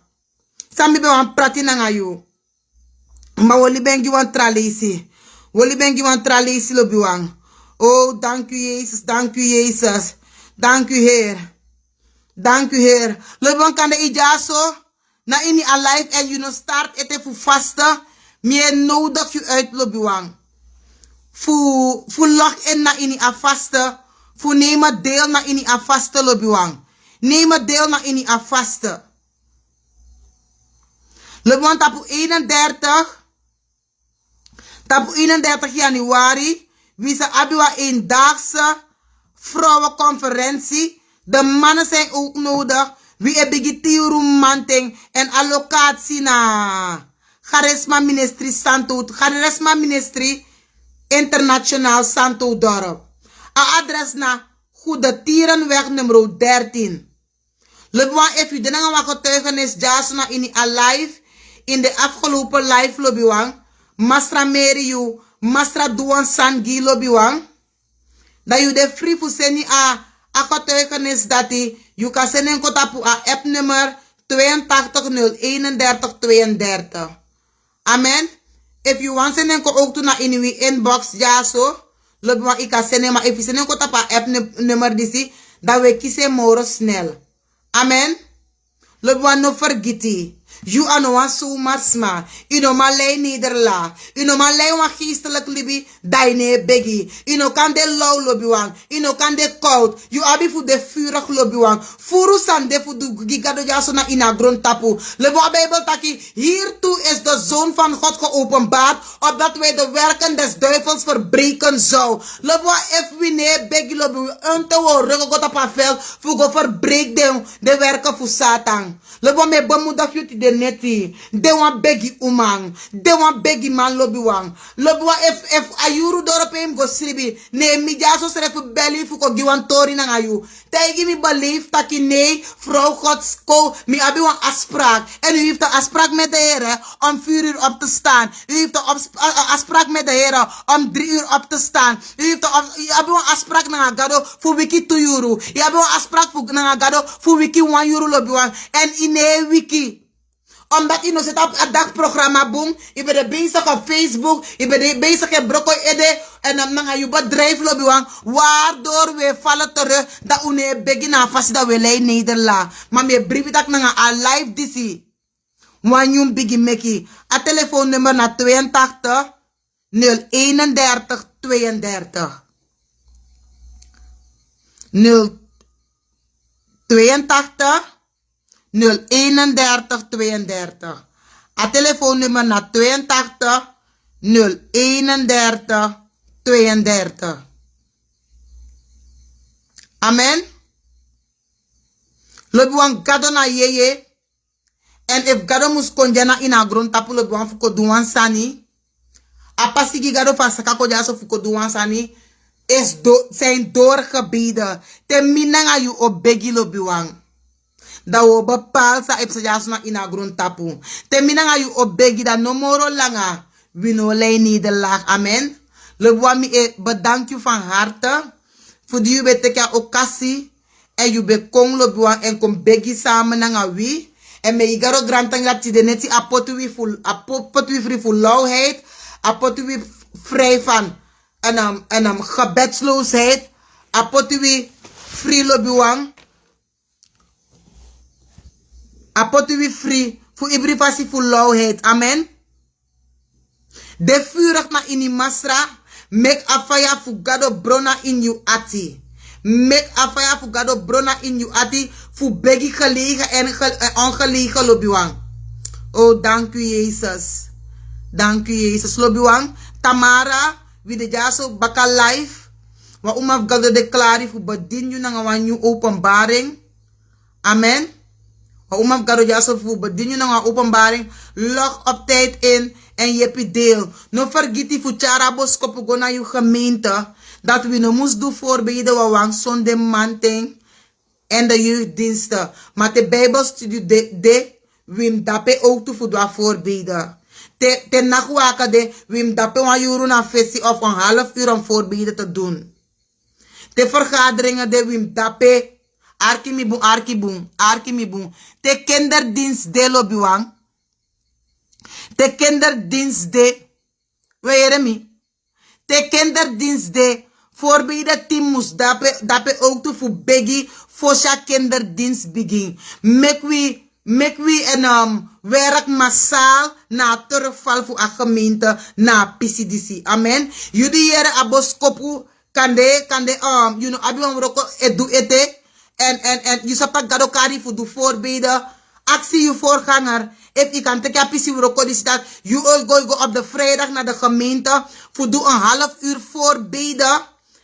Sami be wan prati nanga you. Ma woli bengi wan tralisi. Woli bengi wan tralisi lobuang. Oh, dank u Jezus, dank u Jezus. Dank u Heer. Dank u Heer. Lobuang kan de ijaso. Na ini alive en you no start ete fu vasten. Meer nodig je uit lobuang. Fu log in na ini a vasten. Fu neem deel na ini a vasten lobuang. Neem deel na ini a vasten. Lobuang tapu 31. Tapu 31 januari. Wisa abiwa eendaagse vrouwenconferentie. De mannen zijn ook nodig. Wie heb ik manting en allocatie na Charisma Ministry Santo, Charisma Ministry Internationaal Santo Dorp. A adres na Goede Tierenweg nummer 13. Lobiwan, if you didn't want getuigenis jasuna in alive, in de afgelopen life lobiwan, mastra meri you, mastra duan sangi lobiwan, dat you de free fu seni a getuigenis dati, you kan senen ko tapu a app nummer 820132. Amen. If you want senen ko ook to na in uw inbox jaso, lobiwan ik kan senen, maar if you senen ko tapu a app nummer disi, dat we kiezen moro snel. Amen. Lobiwan no vergeti. You are no one so marsma. You know Malay Nederla. You know Malay wan geestelijk libi. Daine begi. You know kan de low lobiwan. You know kan de koud. You abi fu de vurig lobiwan. Furu san de fu du gigado jaso na ina grond tapu. Lobiwan Bijbel taki. Hiertoe is de zoon van God geopenbaard. Opdat wij de werken des duivels verbreken zou. Lobiwan if we ne begi lobiwan. Unte wo rego God op a vel. Fu go verbreek de werken fu Satan. Lobiwan me bemoedig jullie de neti. De wan begi umang. De wan begi man lobiwan. Lobiwan if ayuru dorop hem go sribi. Ne mi jaso srefu belly fu ko giwan tori nang ayu. Tegi mi belief taki nee. Vrouw Gods ko. Mi abi wan afspraak. En u heeft de afspraak met de heren. Om 4 uur op te staan. U heeft de afspraak met de heren. Om 3 uur op te staan. U heeft de afspraak nang agado. Fu wiki 2 euro. U hebt een afspraak nang agado. Fu wiki 1 euro lobiwan. En in een wiki. Omdat je nog zit op het dagprogramma boom. Je bent bezig op Facebook. Je bent bezig in Brokko Ede. En dan ga je bedrijf lobbyen. Waardoor we vallen terug. Dat we niet beginnen vast dat we leiden Nederland. Maar me brief dat naar een live disi. Wanneer begin meki. A telefoonnummer naar 82 031 32. 082 031 32. A telefoonnummer naar 82 031 32. Amen. Lobiwan gado na yeye. En if gado mus konjana ina grond tapu lobiwan fuko duwan sani. A pasigi gado fasaka ko jaso fuko duwan sani. Zijn doorgebeden. Ten minanga yu obegi lobiwan. Da wo bepaal sa epsa jasna ina grond tapu. Ten minanga yu obegi da no moro langa. Wino lei Nederland. Amen. Lobiwan mi bedank u van harte. Voor die u beteka okasi. En u bekong lobiwan en kom begi samen nanga wi. En me igaro grantang dat je de neti apotu wi free voor lauwheid. Apotu wi vrij van gebedsloosheid. Apotu wi free lobiwan. Apotu wi free voor ibrifasi voor lauwheid. Amen. De vurig na ini masra. Make afaya fugado brona in you ati. Make afaya fugado brona in you ati. Fu begi gelegen en ongelegen lobiwang. Oh, dank u Jezus. Dank u Jezus. Lobiwang. Tamara. Wie de jaso baka life. Wa umaf gado deklari fu bedien you nanga wanyu openbaring. Amen. Wa umaf gado jaso fu bedien you nanga openbaring. Log op tijd in. En je deel. No vergeti fu charabos kopu go na je gemeente. Dat we no moest doen voorbeden wa wang zonde manting. En de jeugddiensten. Maar de Bijbelstudie de wim dape ook toe voor de voorbeden. Te nachtwaka de wim dape wan euro na visie of een half uur om voorbeden te doen. Te vergaderingen de wim dape. Arkimibung. Te kinderdienst de lobiwang. De kinderdienst de. Weeremi. De kinderdienst de. Voorbeden team moest dape ook toe voor begi. Fosha kinderdienst begin. Make we en werk massaal na terugval voor een gemeente na PCDC. Amen. Jullie jere aboskopu kande you know abi wan roko edu ete en you sapa gado kari voor de voorbeden. Actie je voorganger. If je kan teken PC roko die staat, you go op de vrijdag naar de gemeente voor doe een half uur voorbeden.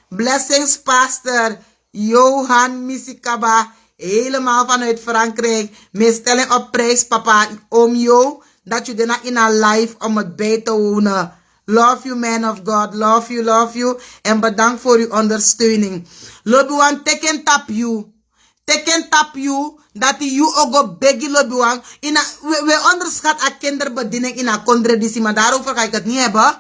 Blessings pastor Johan Misikaba, helemaal vanuit Frankrijk. Mijn stelling op prijs, papa, om jou, dat je daarna in een live om het bij te wonen. Love you, man of God. Love you. En bedankt voor uw ondersteuning. Lobiwan teken tap you. Teken tap you, dat you ogo begi lobby wang. We onderschat a kinderbediening in a contradictie, maar daarover ga ik het niet hebben.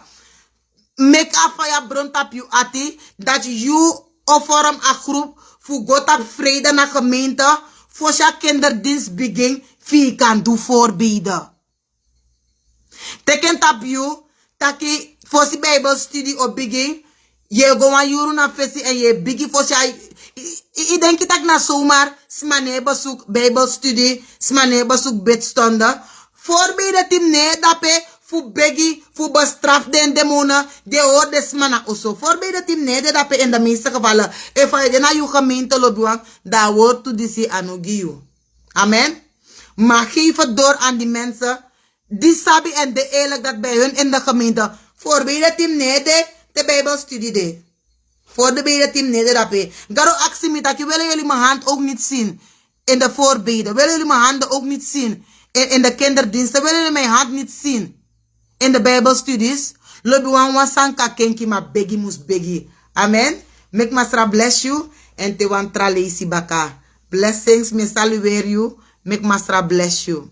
Make a fire bron tap you ati, dat you vorm a groep, voor God op vrede naar gemeente, voor je kinderdienst begin, wie kan doen voorbeden. Teken tap you, taki, voor si bijbelstudie op begin, je gewoon juru na fesi en je begin voor je. Ik denk dat na zomaar smane bezoek bijbelstudie, smane bezoek bedstonden. Voorbeden team nee dape fu begi fu bestraf den demonen de hoor de smana oso. Voorbeden team nee dape in de meeste gevallen. If je na je gemeente lobuang, daar wordt to disi anogiu. Amen. Maar geef het door aan die mensen die sabi en de eerlijk dat bij hun in de gemeente. Voorbeden team nee de bijbelstudie de. Voor de bedeteam nederdape. Garo actie willen jullie mijn hand ook niet zien in de voorbeden. Willen jullie mijn handen ook niet zien in de kinderdiensten. Willen jullie mijn hand niet zien in de bijbelstudies. Lobi wan sanka kenki ma begi mus begi. Amen. Make masra bless you. En te wan tra leisi baka. Blessings me salueer you. Make masra bless you.